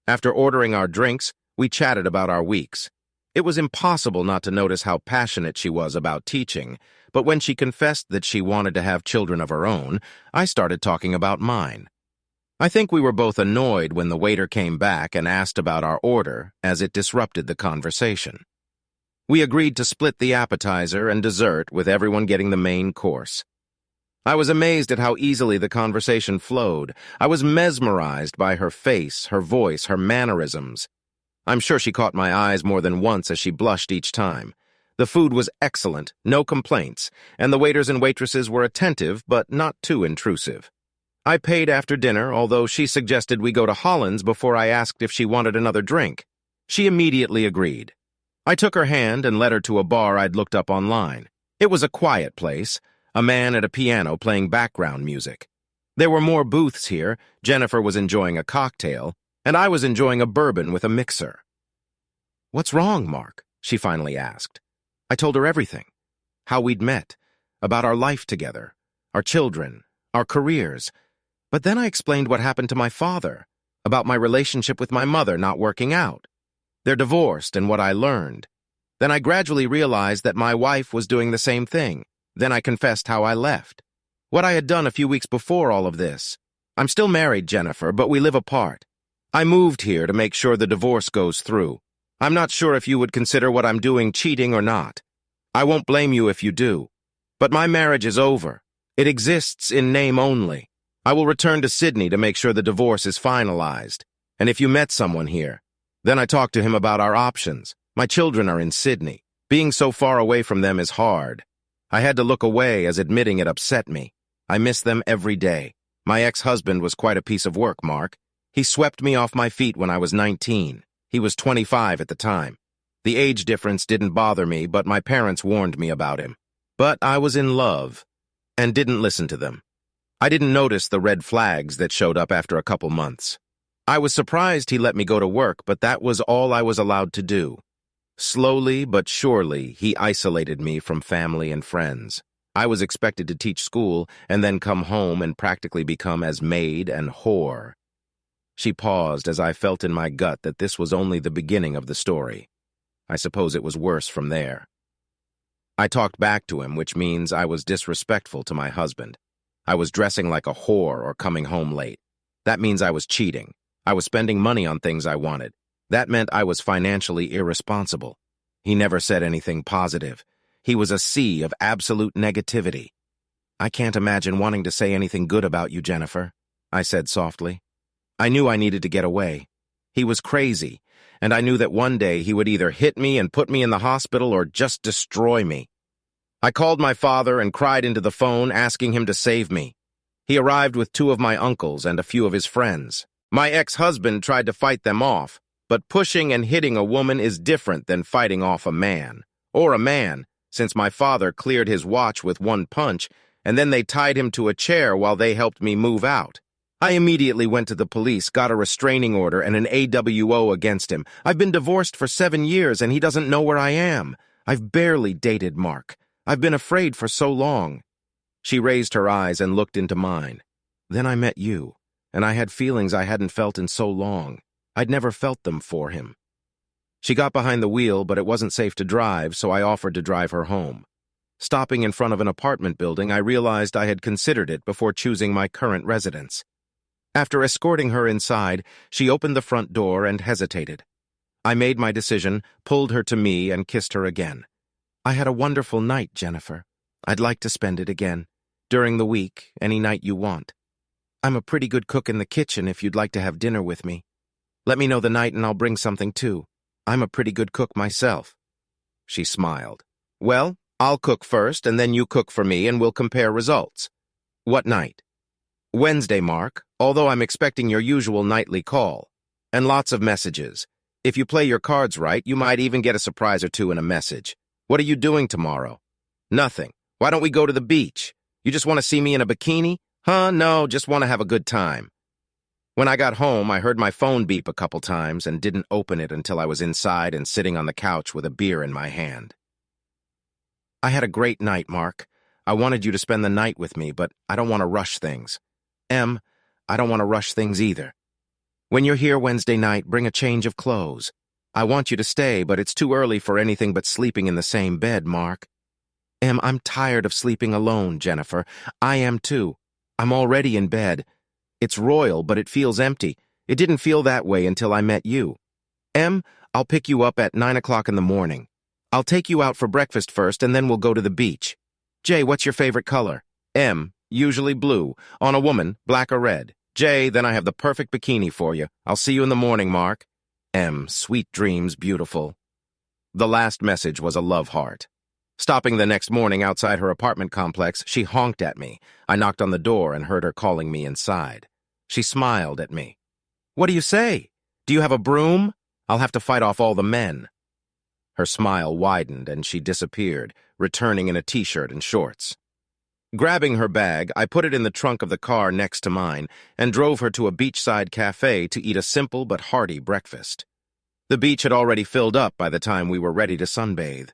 After ordering our drinks, we chatted about our weeks. It was impossible not to notice how passionate she was about teaching, but when she confessed that she wanted to have children of her own, I started talking about mine. I think we were both annoyed when the waiter came back and asked about our order, as it disrupted the conversation. We agreed to split the appetizer and dessert, with everyone getting the main course. I was amazed at how easily the conversation flowed. I was mesmerized by her face, her voice, her mannerisms. I'm sure she caught my eyes more than once as she blushed each time. The food was excellent, no complaints, and the waiters and waitresses were attentive but not too intrusive. I paid after dinner, although she suggested we go to Holland's before I asked if she wanted another drink. She immediately agreed. I took her hand and led her to a bar I'd looked up online. It was a quiet place, a man at a piano playing background music. There were more booths here. Jennifer was enjoying a cocktail, and I was enjoying a bourbon with a mixer. "What's wrong, Mark?" she finally asked. I told her everything. How we'd met, about our life together, our children, our careers. But then I explained what happened to my father, about my relationship with my mother not working out. They're divorced and what I learned. Then I gradually realized that my wife was doing the same thing. Then I confessed how I left. What I had done a few weeks before all of this. I'm still married, Jennifer, but we live apart. I moved here to make sure the divorce goes through. I'm not sure if you would consider what I'm doing cheating or not. I won't blame you if you do. But my marriage is over. It exists in name only. I will return to Sydney to make sure the divorce is finalized. And if you met someone here, then I talked to him about our options. My children are in Sydney. Being so far away from them is hard. I had to look away as admitting it upset me. I miss them every day. My ex-husband was quite a piece of work, Mark. He swept me off my feet when I was 19. He was 25 at the time. The age difference didn't bother me, but my parents warned me about him. But I was in love and didn't listen to them. I didn't notice the red flags that showed up after a couple months. I was surprised he let me go to work, but that was all I was allowed to do. Slowly but surely, he isolated me from family and friends. I was expected to teach school and then come home and practically become as maid and whore. She paused as I felt in my gut that this was only the beginning of the story. I suppose it was worse from there. I talked back to him, which means I was disrespectful to my husband. I was dressing like a whore or coming home late. That means I was cheating. I was spending money on things I wanted. That meant I was financially irresponsible. He never said anything positive. He was a sea of absolute negativity. "I can't imagine wanting to say anything good about you, Jennifer," I said softly. I knew I needed to get away. He was crazy, and I knew that one day he would either hit me and put me in the hospital or just destroy me. I called my father and cried into the phone, asking him to save me. He arrived with 2 of my uncles and a few of his friends. My ex-husband tried to fight them off, but pushing and hitting a woman is different than fighting off a man. Or a man, since my father cleared his watch with 1 punch, and then they tied him to a chair while they helped me move out. I immediately went to the police, got a restraining order and an AWO against him. I've been divorced for 7 years and he doesn't know where I am. I've barely dated Mark. I've been afraid for so long. She raised her eyes and looked into mine. Then I met you, and I had feelings I hadn't felt in so long. I'd never felt them for him. She got behind the wheel, but it wasn't safe to drive, so I offered to drive her home. Stopping in front of an apartment building, I realized I had considered it before choosing my current residence. After escorting her inside, she opened the front door and hesitated. I made my decision, pulled her to me, and kissed her again. "I had a wonderful night, Jennifer. I'd like to spend it again. During the week, any night you want. I'm a pretty good cook in the kitchen if you'd like to have dinner with me. Let me know the night and I'll bring something too. I'm a pretty good cook myself." She smiled. "Well, I'll cook first and then you cook for me and we'll compare results." "What night?" "Wednesday, Mark, although I'm expecting your usual nightly call. And lots of messages. If you play your cards right, you might even get a surprise or 2 in a message. What are you doing tomorrow?" "Nothing. Why don't we go to the beach? You just want to see me in a bikini?" "Huh? No, just want to have a good time." When I got home, I heard my phone beep a couple times and didn't open it until I was inside and sitting on the couch with a beer in my hand. "I had a great night, Mark. I wanted you to spend the night with me, but I don't want to rush things. I don't want to rush things either. When you're here Wednesday night, bring a change of clothes. I want you to stay, but it's too early for anything but sleeping in the same bed, Mark." I'm tired of sleeping alone, Jennifer. I am too. I'm already in bed. It's royal, but it feels empty. It didn't feel that way until I met you. I'll pick you up at 9 o'clock in the morning. I'll take you out for breakfast first, and then we'll go to the beach. J, what's your favorite color? M, usually blue. On a woman, black or red. J, then I have the perfect bikini for you. I'll see you in the morning, Mark. M, sweet dreams, beautiful. The last message was a love heart. Stopping the next morning outside her apartment complex, she honked at me. I knocked on the door and heard her calling me inside. She smiled at me. What do you say? Do you have a broom? I'll have to fight off all the men. Her smile widened and she disappeared, returning in a t-shirt and shorts. Grabbing her bag, I put it in the trunk of the car next to mine and drove her to a beachside cafe to eat a simple but hearty breakfast. The beach had already filled up by the time we were ready to sunbathe.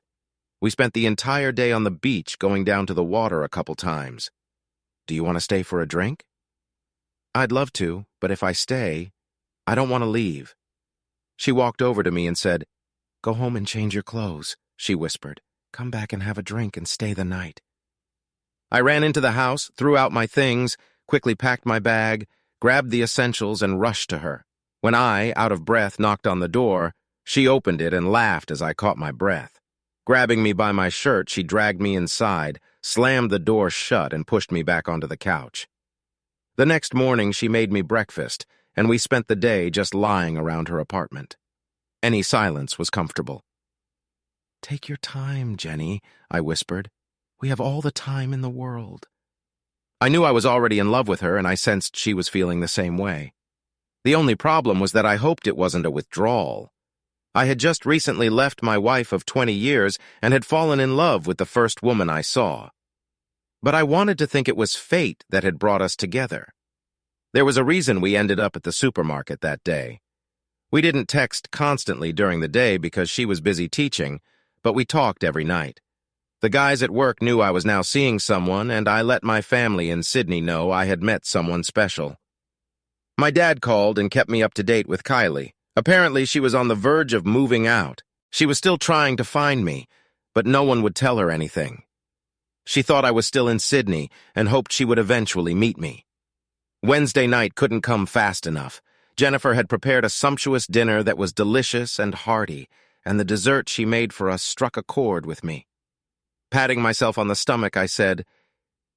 We spent the entire day on the beach, going down to the water a couple times. Do you want to stay for a drink? I'd love to, but if I stay, I don't want to leave. She walked over to me and said, Go home and change your clothes, she whispered. Come back and have a drink and stay the night. I ran into the house, threw out my things, quickly packed my bag, grabbed the essentials, and rushed to her. When I, out of breath, knocked on the door, she opened it and laughed as I caught my breath. Grabbing me by my shirt, she dragged me inside, slammed the door shut, and pushed me back onto the couch. The next morning, she made me breakfast, and we spent the day just lying around her apartment. Any silence was comfortable. Take your time, Jenny, I whispered. We have all the time in the world. I knew I was already in love with her, and I sensed she was feeling the same way. The only problem was that I hoped it wasn't a withdrawal. I had just recently left my wife of 20 years and had fallen in love with the first woman I saw. But I wanted to think it was fate that had brought us together. There was a reason we ended up at the supermarket that day. We didn't text constantly during the day because she was busy teaching, but we talked every night. The guys at work knew I was now seeing someone, and I let my family in Sydney know I had met someone special. My dad called and kept me up to date with Kylie. Apparently, she was on the verge of moving out. She was still trying to find me, but no one would tell her anything. She thought I was still in Sydney and hoped she would eventually meet me. Wednesday night couldn't come fast enough. Jennifer had prepared a sumptuous dinner that was delicious and hearty, and the dessert she made for us struck a chord with me. Patting myself on the stomach, I said,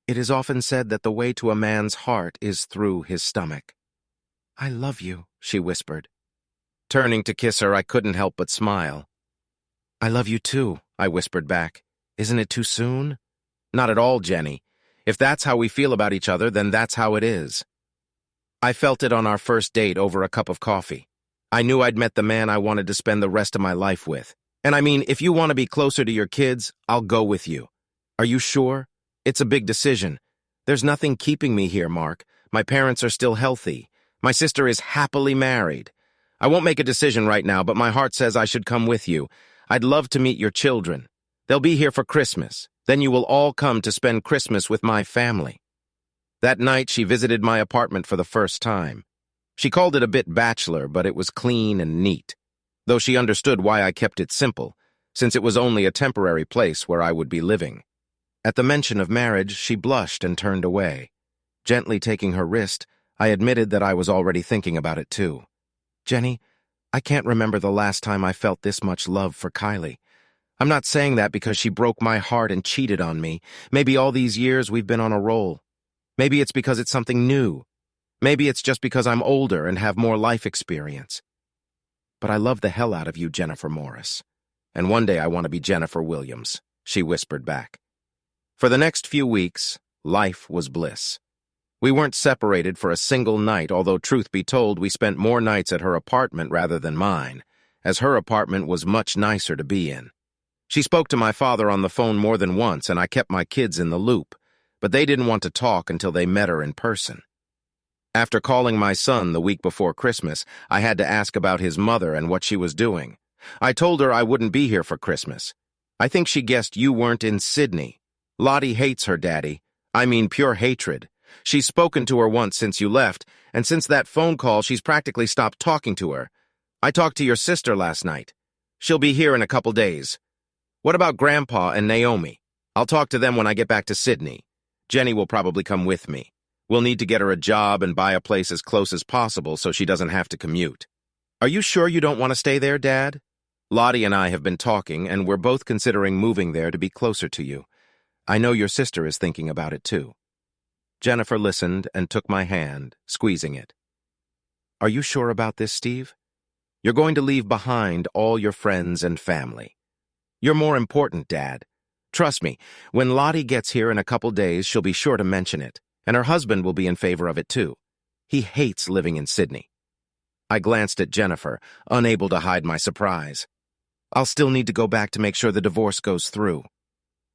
It is often said that the way to a man's heart is through his stomach. I love you, she whispered. Turning to kiss her, I couldn't help but smile. I love you too, I whispered back. Isn't it too soon? Not at all, Jenny. If that's how we feel about each other, then that's how it is. I felt it on our first date over a cup of coffee. I knew I'd met the man I wanted to spend the rest of my life with. And I mean, if you want to be closer to your kids, I'll go with you. Are you sure? It's a big decision. There's nothing keeping me here, Mark. My parents are still healthy. My sister is happily married. I won't make a decision right now, but my heart says I should come with you. I'd love to meet your children. They'll be here for Christmas. Then you will all come to spend Christmas with my family. That night, she visited my apartment for the first time. She called it a bit bachelor, but it was clean and neat, though she understood why I kept it simple, since it was only a temporary place where I would be living. At the mention of marriage, she blushed and turned away. Gently taking her wrist, I admitted that I was already thinking about it too. Jenny, I can't remember the last time I felt this much love for Kylie. I'm not saying that because she broke my heart and cheated on me. Maybe all these years we've been on a roll. Maybe it's because it's something new. Maybe it's just because I'm older and have more life experience. But I love the hell out of you, Jennifer Morris. And one day I want to be Jennifer Williams, she whispered back. For the next few weeks, life was bliss. We weren't separated for a single night, although truth be told, we spent more nights at her apartment rather than mine, as her apartment was much nicer to be in. She spoke to my father on the phone more than once, and I kept my kids in the loop, but they didn't want to talk until they met her in person. After calling my son the week before Christmas, I had to ask about his mother and what she was doing. I told her I wouldn't be here for Christmas. I think she guessed you weren't in Sydney. Lottie hates her daddy. I mean pure hatred. She's spoken to her once since you left, and since that phone call, she's practically stopped talking to her. I talked to your sister last night. She'll be here in a couple days. What about Grandpa and Naomi? I'll talk to them when I get back to Sydney. Jenny will probably come with me. We'll need to get her a job and buy a place as close as possible so she doesn't have to commute. Are you sure you don't want to stay there, Dad? Lottie and I have been talking, and we're both considering moving there to be closer to you. I know your sister is thinking about it too. Jennifer listened and took my hand, squeezing it. Are you sure about this, Steve? You're going to leave behind all your friends and family. You're more important, Dad. Trust me, when Lottie gets here in a couple days, she'll be sure to mention it, and her husband will be in favor of it too. He hates living in Sydney. I glanced at Jennifer, unable to hide my surprise. I'll still need to go back to make sure the divorce goes through.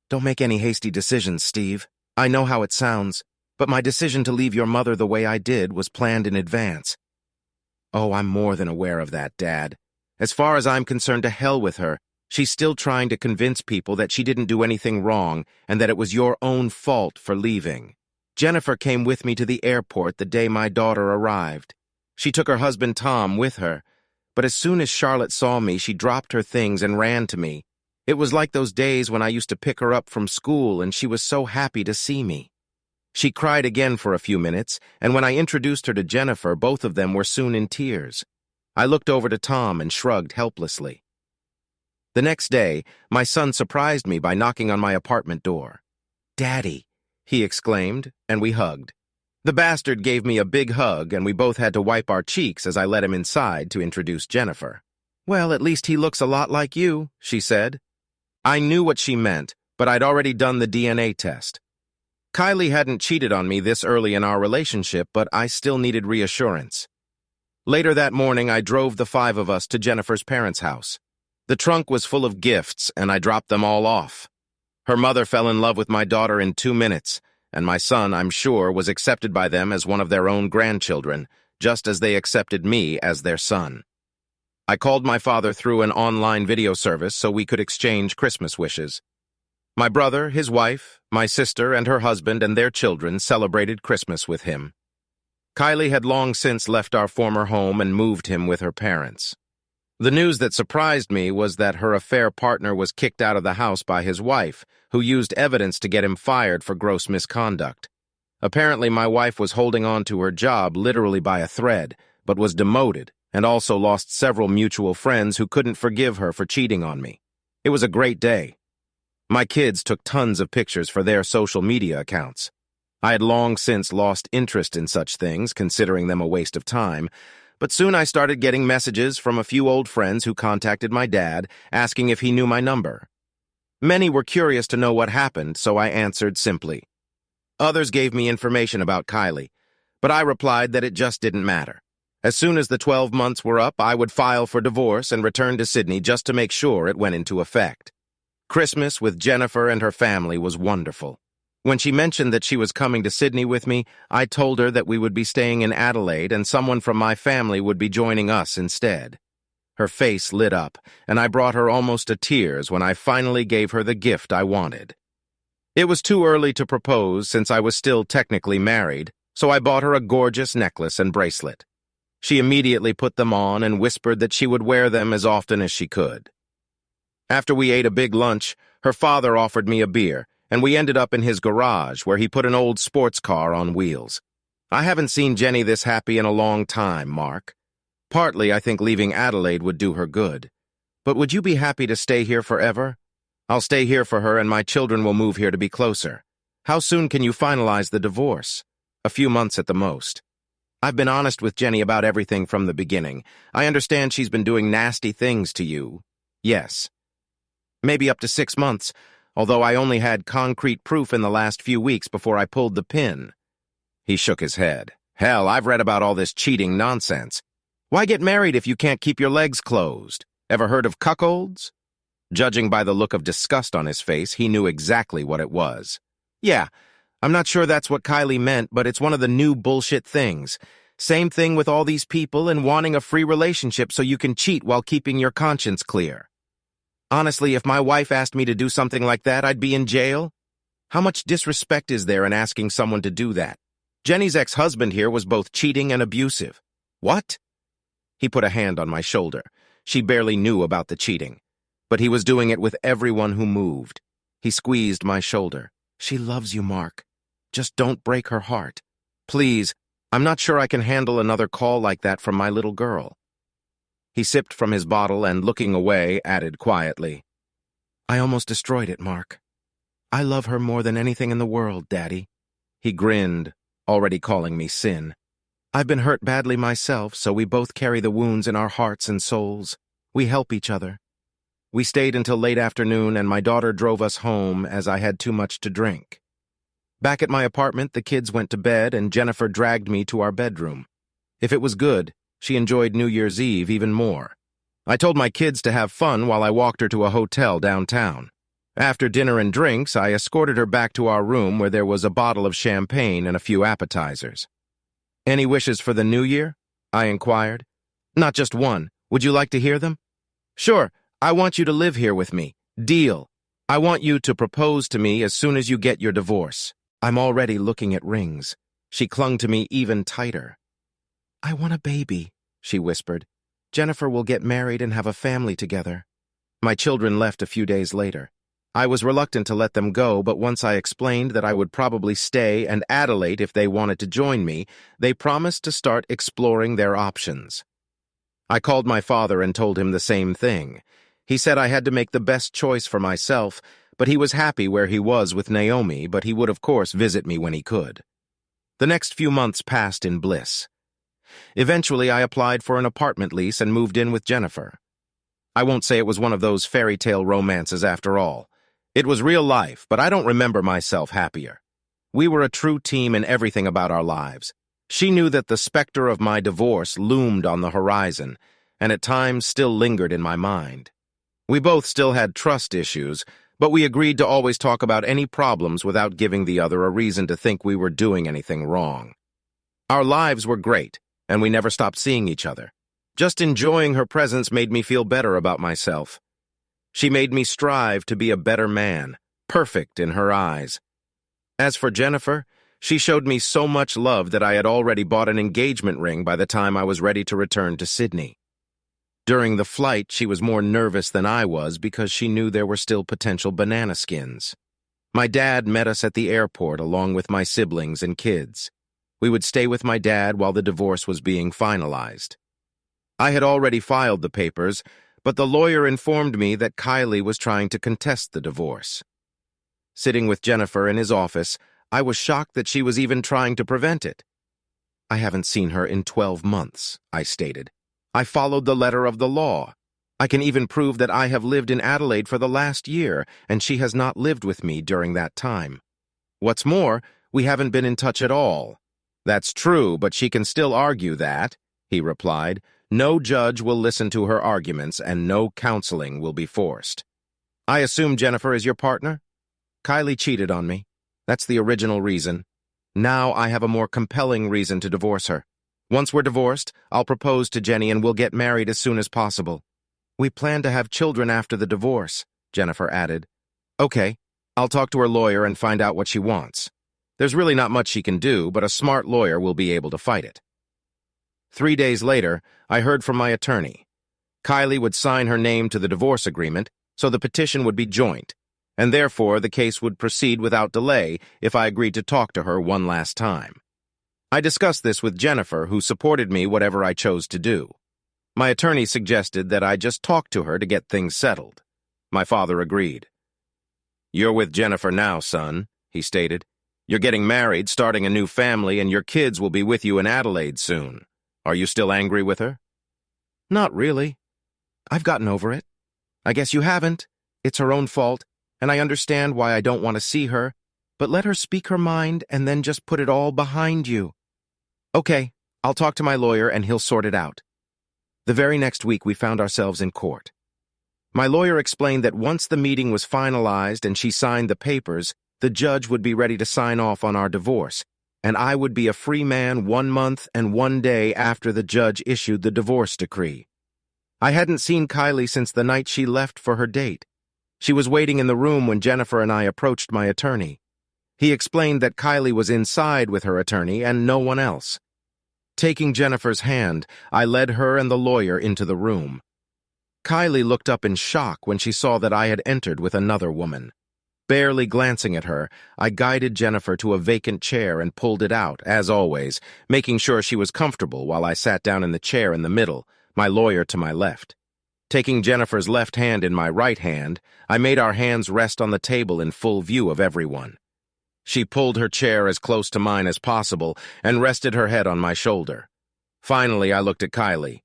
Don't make any hasty decisions, Steve. I know how it sounds, but my decision to leave your mother the way I did was planned in advance. Oh, I'm more than aware of that, Dad. As far as I'm concerned, to hell with her. She's still trying to convince people that she didn't do anything wrong and that it was your own fault for leaving. Jennifer came with me to the airport the day my daughter arrived. She took her husband Tom with her, but as soon as Charlotte saw me, she dropped her things and ran to me. It was like those days when I used to pick her up from school and she was so happy to see me. She cried again for a few minutes, and when I introduced her to Jennifer, both of them were soon in tears. I looked over to Tom and shrugged helplessly. The next day, my son surprised me by knocking on my apartment door. "Daddy," he exclaimed, and we hugged. The bastard gave me a big hug, and we both had to wipe our cheeks as I let him inside to introduce Jennifer. "Well, at least he looks a lot like you," she said. I knew what she meant, but I'd already done the DNA test. Kylie hadn't cheated on me this early in our relationship, but I still needed reassurance. Later that morning, I drove the 5 of us to Jennifer's parents' house. The trunk was full of gifts, and I dropped them all off. Her mother fell in love with my daughter in 2 minutes, and my son, I'm sure, was accepted by them as one of their own grandchildren, just as they accepted me as their son. I called my father through an online video service so we could exchange Christmas wishes. My brother, his wife, my sister, and her husband and their children celebrated Christmas with him. Kylie had long since left our former home and moved him with her parents. The news that surprised me was that her affair partner was kicked out of the house by his wife, who used evidence to get him fired for gross misconduct. Apparently, my wife was holding on to her job literally by a thread, but was demoted, and also lost several mutual friends who couldn't forgive her for cheating on me. It was a great day. My kids took tons of pictures for their social media accounts. I had long since lost interest in such things, considering them a waste of time, but soon I started getting messages from a few old friends who contacted my dad, asking if he knew my number. Many were curious to know what happened, so I answered simply. Others gave me information about Kylie, but I replied that it just didn't matter. As soon as the 12 months were up, I would file for divorce and return to Sydney just to make sure it went into effect. Christmas with Jennifer and her family was wonderful. When she mentioned that she was coming to Sydney with me, I told her that we would be staying in Adelaide and someone from my family would be joining us instead. Her face lit up, and I brought her almost to tears when I finally gave her the gift I wanted. It was too early to propose since I was still technically married, so I bought her a gorgeous necklace and bracelet. She immediately put them on and whispered that she would wear them as often as she could. After we ate a big lunch, her father offered me a beer, and we ended up in his garage where he put an old sports car on wheels. I haven't seen Jenny this happy in a long time, Mark. Partly, I think leaving Adelaide would do her good. But would you be happy to stay here forever? I'll stay here for her and my children will move here to be closer. How soon can you finalize the divorce? A few months at the most. I've been honest with Jenny about everything from the beginning. I understand she's been doing nasty things to you. Yes. Maybe up to 6 months, although I only had concrete proof in the last few weeks before I pulled the pin. He shook his head. Hell, I've read about all this cheating nonsense. Why get married if you can't keep your legs closed? Ever heard of cuckolds? Judging by the look of disgust on his face, he knew exactly what it was. Yeah, I'm not sure that's what Kylie meant, but it's one of the new bullshit things. Same thing with all these people and wanting a free relationship so you can cheat while keeping your conscience clear. Honestly, if my wife asked me to do something like that, I'd be in jail. How much disrespect is there in asking someone to do that? Jenny's ex-husband here was both cheating and abusive. What? He put a hand on my shoulder. She barely knew about the cheating. But he was doing it with everyone who moved. He squeezed my shoulder. She loves you, Mark. Just don't break her heart. Please, I'm not sure I can handle another call like that from my little girl. He sipped from his bottle and, looking away, added quietly, "I almost destroyed it, Mark. I love her more than anything in the world, Daddy." He grinned, already calling me Sin. "I've been hurt badly myself, so we both carry the wounds in our hearts and souls. We help each other." We stayed until late afternoon, and my daughter drove us home as I had too much to drink. Back at my apartment, the kids went to bed, and Jennifer dragged me to our bedroom. If it was good, she enjoyed New Year's Eve even more. I told my kids to have fun while I walked her to a hotel downtown. After dinner and drinks, I escorted her back to our room where there was a bottle of champagne and a few appetizers. "Any wishes for the new year?" I inquired. "Not just one. Would you like to hear them?" "Sure. I want you to live here with me. Deal. I want you to propose to me as soon as you get your divorce. I'm already looking at rings." She clung to me even tighter. "I want a baby," she whispered. "Jennifer will get married and have a family together." My children left a few days later. I was reluctant to let them go, but once I explained that I would probably stay and adulate if they wanted to join me, they promised to start exploring their options. I called my father and told him the same thing. He said I had to make the best choice for myself, but he was happy where he was with Naomi, but he would of course visit me when he could. The next few months passed in bliss. Eventually, I applied for an apartment lease and moved in with Jennifer. I won't say it was one of those fairy tale romances after all. It was real life, but I don't remember myself happier. We were a true team in everything about our lives. She knew that the specter of my divorce loomed on the horizon, and at times still lingered in my mind. We both still had trust issues, but we agreed to always talk about any problems without giving the other a reason to think we were doing anything wrong. Our lives were great, and we never stopped seeing each other. Just enjoying her presence made me feel better about myself. She made me strive to be a better man, perfect in her eyes. As for Jennifer, she showed me so much love that I had already bought an engagement ring by the time I was ready to return to Sydney. During the flight, she was more nervous than I was because she knew there were still potential banana skins. My dad met us at the airport along with my siblings and kids. We would stay with my dad while the divorce was being finalized. I had already filed the papers, but the lawyer informed me that Kylie was trying to contest the divorce. Sitting with Jennifer in his office, I was shocked that she was even trying to prevent it. "I haven't seen her in 12 months, I stated. "I followed the letter of the law. I can even prove that I have lived in Adelaide for the last year, and she has not lived with me during that time. What's more, we haven't been in touch at all." "That's true, but she can still argue that," he replied. "No judge will listen to her arguments, and no counseling will be forced." "I assume Jennifer is your partner?" "Kylie cheated on me. That's the original reason. Now I have a more compelling reason to divorce her. Once we're divorced, I'll propose to Jenny and we'll get married as soon as possible. We plan to have children after the divorce," Jennifer added. "Okay, I'll talk to her lawyer and find out what she wants. There's really not much she can do, but a smart lawyer will be able to fight it." 3 days later, I heard from my attorney. Kylie would sign her name to the divorce agreement, so the petition would be joint, and therefore the case would proceed without delay if I agreed to talk to her one last time. I discussed this with Jennifer, who supported me whatever I chose to do. My attorney suggested that I just talk to her to get things settled. My father agreed. "You're with Jennifer now, son," he stated. "You're getting married, starting a new family, and your kids will be with you in Adelaide soon. Are you still angry with her?" "Not really. I've gotten over it. I guess you haven't. It's her own fault, and I understand why I don't want to see her, but let her speak her mind and then just put it all behind you." "Okay, I'll talk to my lawyer and he'll sort it out." The very next week we found ourselves in court. My lawyer explained that once the meeting was finalized and she signed the papers, the judge would be ready to sign off on our divorce, and I would be a free man 1 month and 1 day after the judge issued the divorce decree. I hadn't seen Kylie since the night she left for her date. She was waiting in the room when Jennifer and I approached my attorney. He explained that Kylie was inside with her attorney and no one else. Taking Jennifer's hand, I led her and the lawyer into the room. Kylie looked up in shock when she saw that I had entered with another woman. Barely glancing at her, I guided Jennifer to a vacant chair and pulled it out, as always, making sure she was comfortable while I sat down in the chair in the middle, my lawyer to my left. Taking Jennifer's left hand in my right hand, I made our hands rest on the table in full view of everyone. She pulled her chair as close to mine as possible and rested her head on my shoulder. Finally, I looked at Kylie.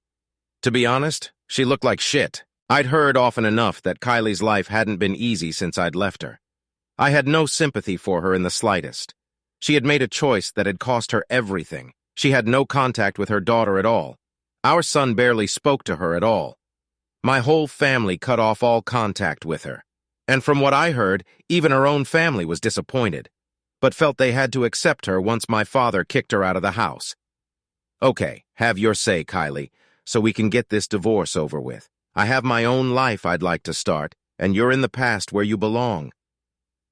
To be honest, she looked like shit. I'd heard often enough that Kylie's life hadn't been easy since I'd left her. I had no sympathy for her in the slightest. She had made a choice that had cost her everything. She had no contact with her daughter at all. Our son barely spoke to her at all. My whole family cut off all contact with her. And from what I heard, even her own family was disappointed, but felt they had to accept her once my father kicked her out of the house. Okay, have your say, Kylie, so we can get this divorce over with. I have my own life I'd like to start, and you're in the past where you belong.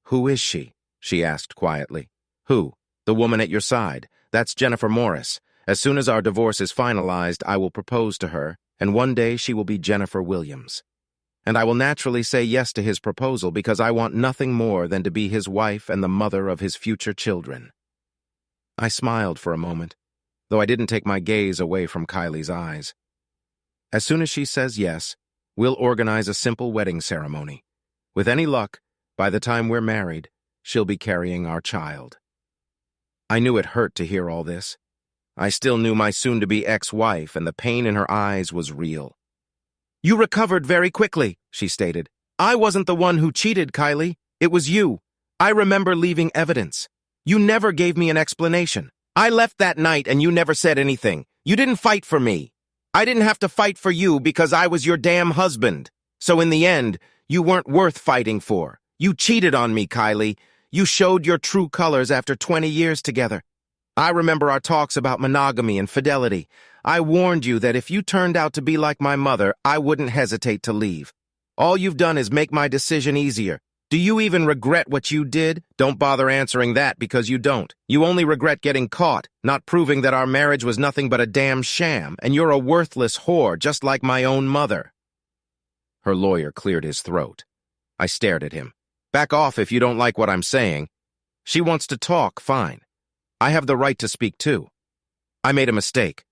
Who is she? She asked quietly. Who? The woman at your side. That's Jennifer Morris. As soon as our divorce is finalized, I will propose to her, and one day she will be Jennifer Williams. And I will naturally say yes to his proposal because I want nothing more than to be his wife and the mother of his future children. I smiled for a moment, though I didn't take my gaze away from Kylie's eyes. As soon as she says yes, we'll organize a simple wedding ceremony. With any luck, by the time we're married, she'll be carrying our child. I knew it hurt to hear all this. I still knew my soon-to-be ex-wife, and the pain in her eyes was real. You recovered very quickly, she stated. I wasn't the one who cheated, Kylie. It was you. I remember leaving evidence. You never gave me an explanation. I left that night and you never said anything. You didn't fight for me. I didn't have to fight for you because I was your damn husband. So in the end, you weren't worth fighting for. You cheated on me, Kylie. You showed your true colors after 20 years together. I remember our talks about monogamy and fidelity. I warned you that if you turned out to be like my mother, I wouldn't hesitate to leave. All you've done is make my decision easier. Do you even regret what you did? Don't bother answering that because you don't. You only regret getting caught, not proving that our marriage was nothing but a damn sham, and you're a worthless whore just like my own mother. Her lawyer cleared his throat. I stared at him. Back off if you don't like what I'm saying. She wants to talk, fine. I have the right to speak too. I made a mistake.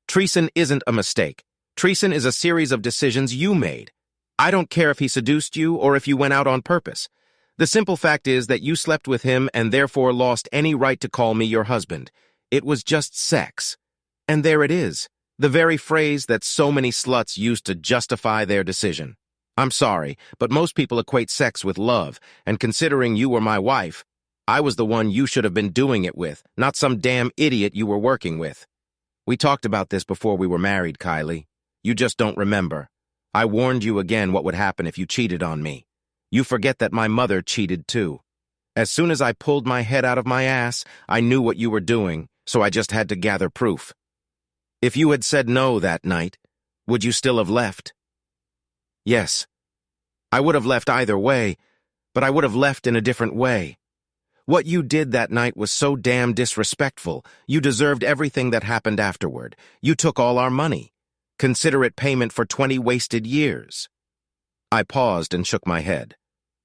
Treason isn't a mistake. Treason is a series of decisions you made. I don't care if he seduced you or if you went out on purpose. The simple fact is that you slept with him and therefore lost any right to call me your husband. It was just sex. And there it is, the very phrase that so many sluts used to justify their decision. I'm sorry, but most people equate sex with love, and considering you were my wife, I was the one you should have been doing it with, not some damn idiot you were working with. We talked about this before we were married, Kylie. You just don't remember. I warned you again what would happen if you cheated on me. You forget that my mother cheated too. As soon as I pulled my head out of my ass, I knew what you were doing, so I just had to gather proof. If you had said no that night, would you still have left? Yes. I would have left either way, but I would have left in a different way. What you did that night was so damn disrespectful. You deserved everything that happened afterward. You took all our money. Consider it payment for 20 wasted years. I paused and shook my head.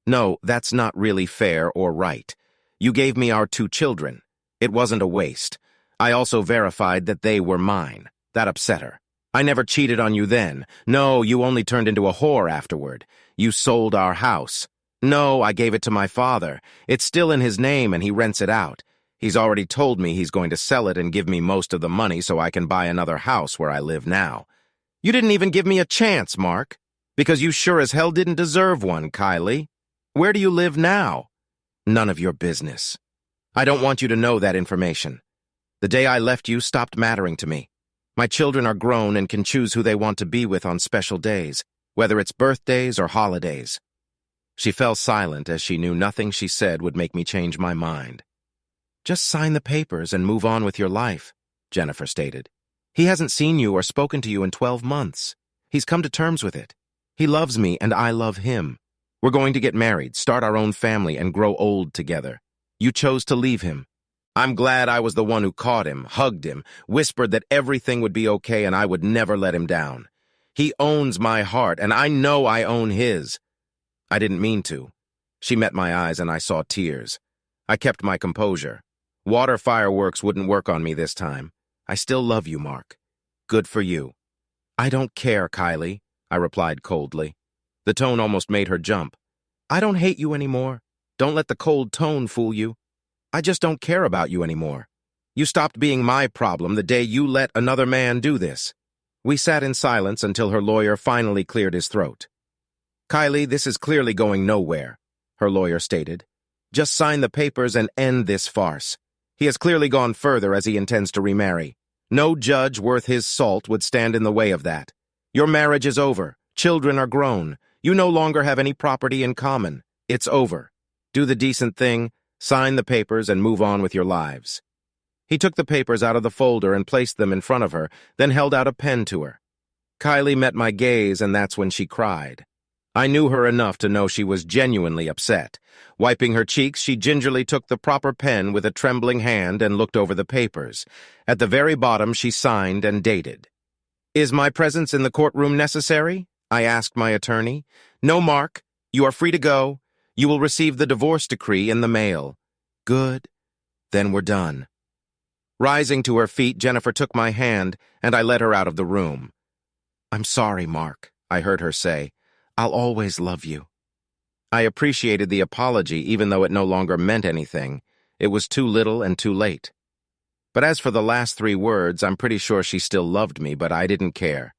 No, that's not really fair or right. You gave me our 2 children. It wasn't a waste. I also verified that they were mine. That upset her. I never cheated on you then. No, you only turned into a whore afterward. You sold our house. No, I gave it to my father. It's still in his name and he rents it out. He's already told me he's going to sell it and give me most of the money so I can buy another house where I live now. You didn't even give me a chance, Mark. Because you sure as hell didn't deserve one, Kylie. Where do you live now? None of your business. I don't want you to know that information. The day I left you stopped mattering to me. My children are grown and can choose who they want to be with on special days, whether it's birthdays or holidays. She fell silent as she knew nothing she said would make me change my mind. Just sign the papers and move on with your life, Jennifer stated. He hasn't seen you or spoken to you in 12 months. He's come to terms with it. He loves me and I love him. We're going to get married, start our own family, and grow old together. You chose to leave him. I'm glad I was the one who caught him, hugged him, whispered that everything would be okay and I would never let him down. He owns my heart, and I know I own his. I didn't mean to. She met my eyes and I saw tears. I kept my composure. Water fireworks wouldn't work on me this time. I still love you, Mark. Good for you. I don't care, Kylie, I replied coldly. The tone almost made her jump. I don't hate you anymore. Don't let the cold tone fool you. I just don't care about you anymore. You stopped being my problem the day you let another man do this. We sat in silence until her lawyer finally cleared his throat. Kylie, this is clearly going nowhere, her lawyer stated. Just sign the papers and end this farce. He has clearly gone further as he intends to remarry. No judge worth his salt would stand in the way of that. Your marriage is over. Children are grown. You no longer have any property in common. It's over. Do the decent thing, sign the papers, and move on with your lives. He took the papers out of the folder and placed them in front of her, then held out a pen to her. Kylie met my gaze, and that's when she cried. I knew her enough to know she was genuinely upset. Wiping her cheeks, she gingerly took the proper pen with a trembling hand and looked over the papers. At the very bottom, she signed and dated. Is my presence in the courtroom necessary? I asked my attorney. No, Mark. You are free to go. You will receive the divorce decree in the mail. Good. Then we're done. Rising to her feet, Jennifer took my hand, and I led her out of the room. I'm sorry, Mark, I heard her say. I'll always love you. I appreciated the apology, even though it no longer meant anything. It was too little and too late. But as for the last 3 words, I'm pretty sure she still loved me, but I didn't care.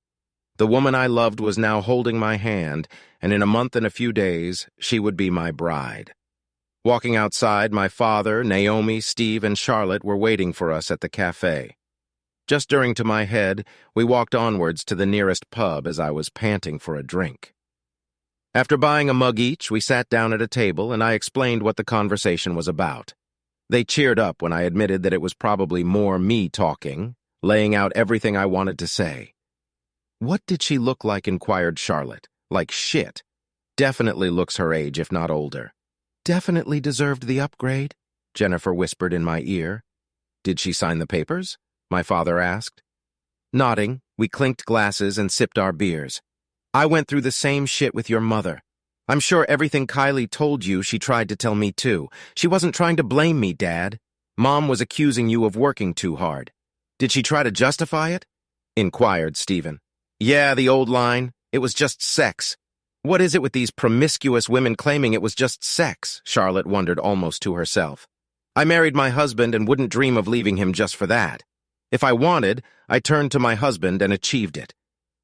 The woman I loved was now holding my hand, and in a month and a few days, she would be my bride. Walking outside, my father, Naomi, Steve, and Charlotte were waiting for us at the cafe. Just during to my head, we walked onwards to the nearest pub as I was panting for a drink. After buying a mug each, we sat down at a table and I explained what the conversation was about. They cheered up when I admitted that it was probably more me talking, laying out everything I wanted to say. What did she look like? Inquired Charlotte. Like shit. Definitely looks her age, if not older. Definitely deserved the upgrade, Jennifer whispered in my ear. Did she sign the papers? My father asked. Nodding, we clinked glasses and sipped our beers. I went through the same shit with your mother. I'm sure everything Kylie told you she tried to tell me too. She wasn't trying to blame me, Dad. Mom was accusing you of working too hard. Did she try to justify it? Inquired Stephen. Yeah, the old line. It was just sex. What is it with these promiscuous women claiming it was just sex? Charlotte wondered almost to herself. I married my husband and wouldn't dream of leaving him just for that. If I wanted, I turned to my husband and achieved it.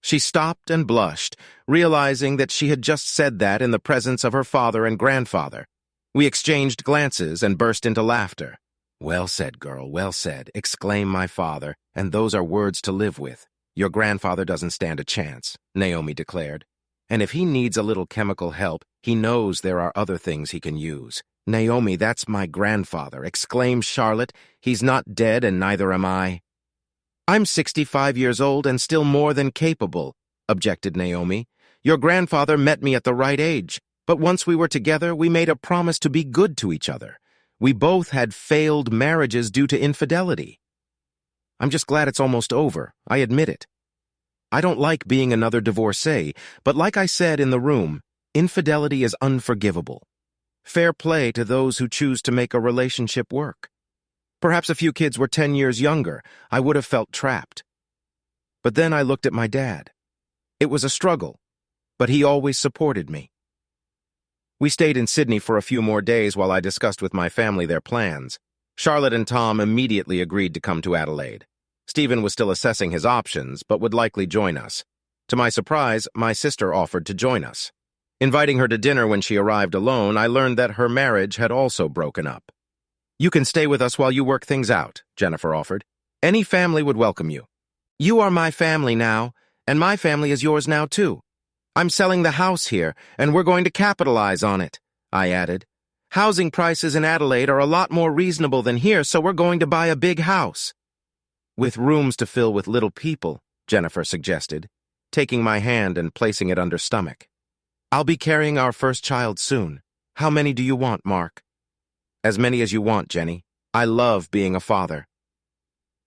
She stopped and blushed, realizing that she had just said that in the presence of her father and grandfather. We exchanged glances and burst into laughter. Well said, girl, well said, exclaimed my father, and those are words to live with. Your grandfather doesn't stand a chance, Naomi declared. And if he needs a little chemical help, he knows there are other things he can use. Naomi, that's my grandfather, exclaimed Charlotte. He's not dead and neither am I. I'm 65 years old and still more than capable, objected Naomi. Your grandfather met me at the right age, but once we were together, we made a promise to be good to each other. We both had failed marriages due to infidelity. I'm just glad it's almost over, I admit it. I don't like being another divorcee, but like I said in the room, infidelity is unforgivable. Fair play to those who choose to make a relationship work. Perhaps if you kids were 10 years younger, I would have felt trapped. But then I looked at my dad. It was a struggle, but he always supported me. We stayed in Sydney for a few more days while I discussed with my family their plans. Charlotte and Tom immediately agreed to come to Adelaide. Stephen was still assessing his options, but would likely join us. To my surprise, my sister offered to join us. Inviting her to dinner when she arrived alone, I learned that her marriage had also broken up. You can stay with us while you work things out, Jennifer offered. Any family would welcome you. You are my family now, and my family is yours now too. I'm selling the house here, and we're going to capitalize on it, I added. Housing prices in Adelaide are a lot more reasonable than here, so we're going to buy a big house. With rooms to fill with little people, Jennifer suggested, taking my hand and placing it under stomach. I'll be carrying our first child soon. How many do you want, Mark? As many as you want, Jenny. I love being a father.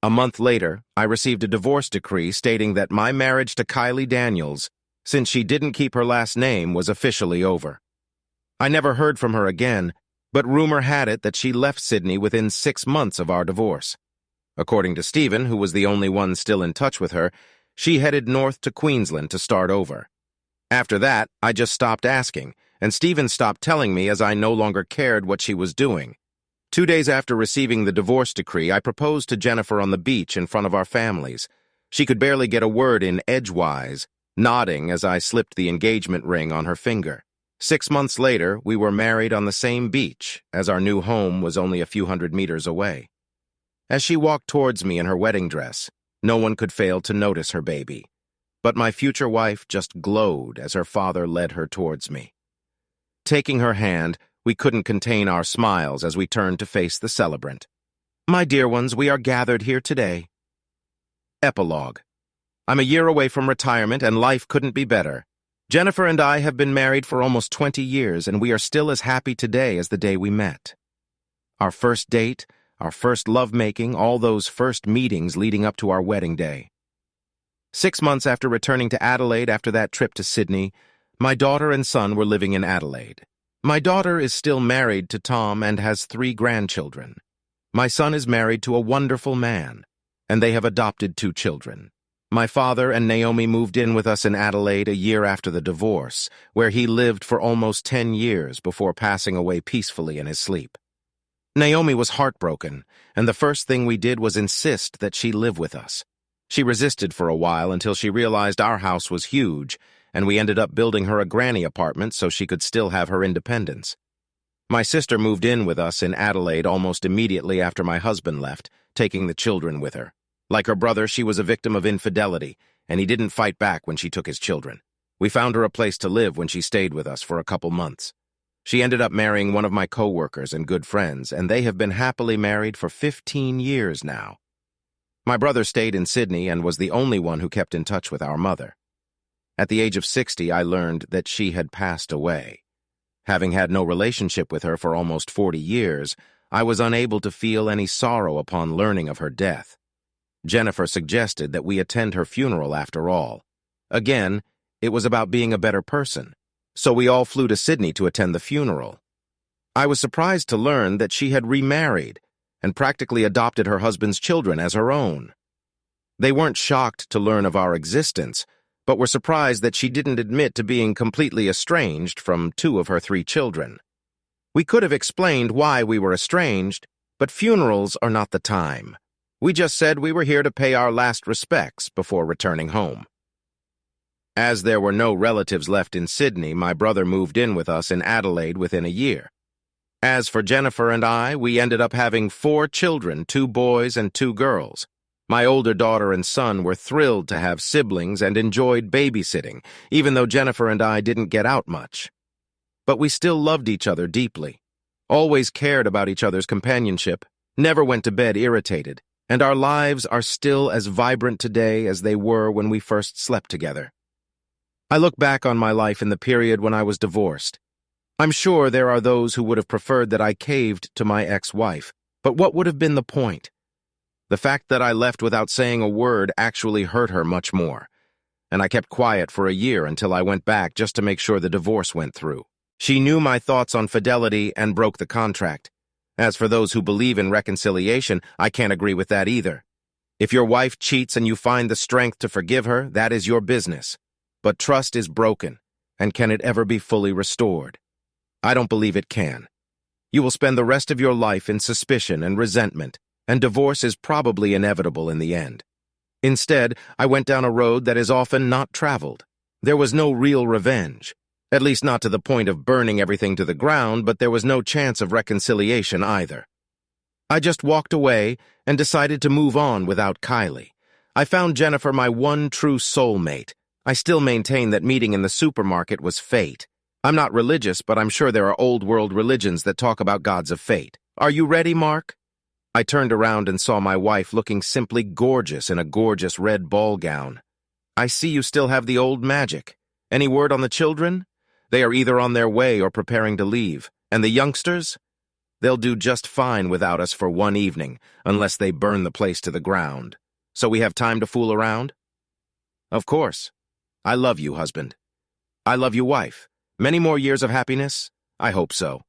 A month later, I received a divorce decree stating that my marriage to Kylie Daniels, since she didn't keep her last name, was officially over. I never heard from her again, but rumor had it that she left Sydney within 6 months of our divorce. According to Stephen, who was the only one still in touch with her, She headed north to Queensland to start over. After that, I just stopped asking, and Stephen stopped telling me as I no longer cared what she was doing. 2 days after receiving the divorce decree, I proposed to Jennifer on the beach in front of our families. She could barely get a word in edgewise, nodding as I slipped the engagement ring on her finger. 6 months later, we were married on the same beach, as our new home was only a few hundred meters away. As she walked towards me in her wedding dress, no one could fail to notice her baby. But my future wife just glowed as her father led her towards me. Taking her hand, we couldn't contain our smiles as we turned to face the celebrant. My dear ones, we are gathered here today. Epilogue. I'm a year away from retirement and life couldn't be better. Jennifer and I have been married for almost 20 years and we are still as happy today as the day we met. Our first date, our first lovemaking, all those first meetings leading up to our wedding day. 6 months after returning to Adelaide after that trip to Sydney, my daughter and son were living in Adelaide. My daughter is still married to Tom and has 3 grandchildren. My son is married to a wonderful man, and they have adopted 2 children. My father and Naomi moved in with us in Adelaide a year after the divorce, where he lived for almost 10 years before passing away peacefully in his sleep. Naomi was heartbroken, and the first thing we did was insist that she live with us. She resisted for a while until she realized our house was huge, and we ended up building her a granny apartment so she could still have her independence. My sister moved in with us in Adelaide almost immediately after my husband left, taking the children with her. Like her brother, she was a victim of infidelity, and he didn't fight back when she took his children. We found her a place to live when she stayed with us for a couple months. She ended up marrying one of my co-workers and good friends, and they have been happily married for 15 years now. My brother stayed in Sydney and was the only one who kept in touch with our mother. At the age of 60, I learned that she had passed away. Having had no relationship with her for almost 40 years, I was unable to feel any sorrow upon learning of her death. Jennifer suggested that we attend her funeral after all. Again, it was about being a better person, so we all flew to Sydney to attend the funeral. I was surprised to learn that she had remarried and practically adopted her husband's children as her own. They weren't shocked to learn of our existence, but were surprised that she didn't admit to being completely estranged from 2 of her 3 children. We could have explained why we were estranged, but funerals are not the time. We just said we were here to pay our last respects before returning home. As there were no relatives left in Sydney, my brother moved in with us in Adelaide within a year. As for Jennifer and I, we ended up having 4 children, 2 boys and 2 girls. My older daughter and son were thrilled to have siblings and enjoyed babysitting, even though Jennifer and I didn't get out much. But we still loved each other deeply, always cared about each other's companionship, never went to bed irritated, and our lives are still as vibrant today as they were when we first slept together. I look back on my life in the period when I was divorced. I'm sure there are those who would have preferred that I caved to my ex-wife, but what would have been the point? The fact that I left without saying a word actually hurt her much more, and I kept quiet for a year until I went back just to make sure the divorce went through. She knew my thoughts on fidelity and broke the contract. As for those who believe in reconciliation, I can't agree with that either. If your wife cheats and you find the strength to forgive her, that is your business. But trust is broken, and can it ever be fully restored? I don't believe it can. You will spend the rest of your life in suspicion and resentment, and divorce is probably inevitable in the end. Instead, I went down a road that is often not traveled. There was no real revenge, at least not to the point of burning everything to the ground, but there was no chance of reconciliation either. I just walked away and decided to move on without Kylie. I found Jennifer my one true soulmate. I still maintain that meeting in the supermarket was fate. I'm not religious, but I'm sure there are old-world religions that talk about gods of fate. Are you ready, Mark? I turned around and saw my wife looking simply gorgeous in a gorgeous red ball gown. I see you still have the old magic. Any word on the children? They are either on their way or preparing to leave. And the youngsters? They'll do just fine without us for one evening, unless they burn the place to the ground. So we have time to fool around? Of course. I love you, husband. I love you, wife. Many more years of happiness? I hope so.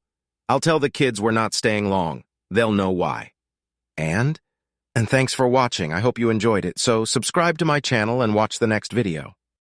I'll tell the kids we're not staying long. They'll know why. And? And thanks for watching. I hope you enjoyed it. So subscribe to my channel and watch the next video.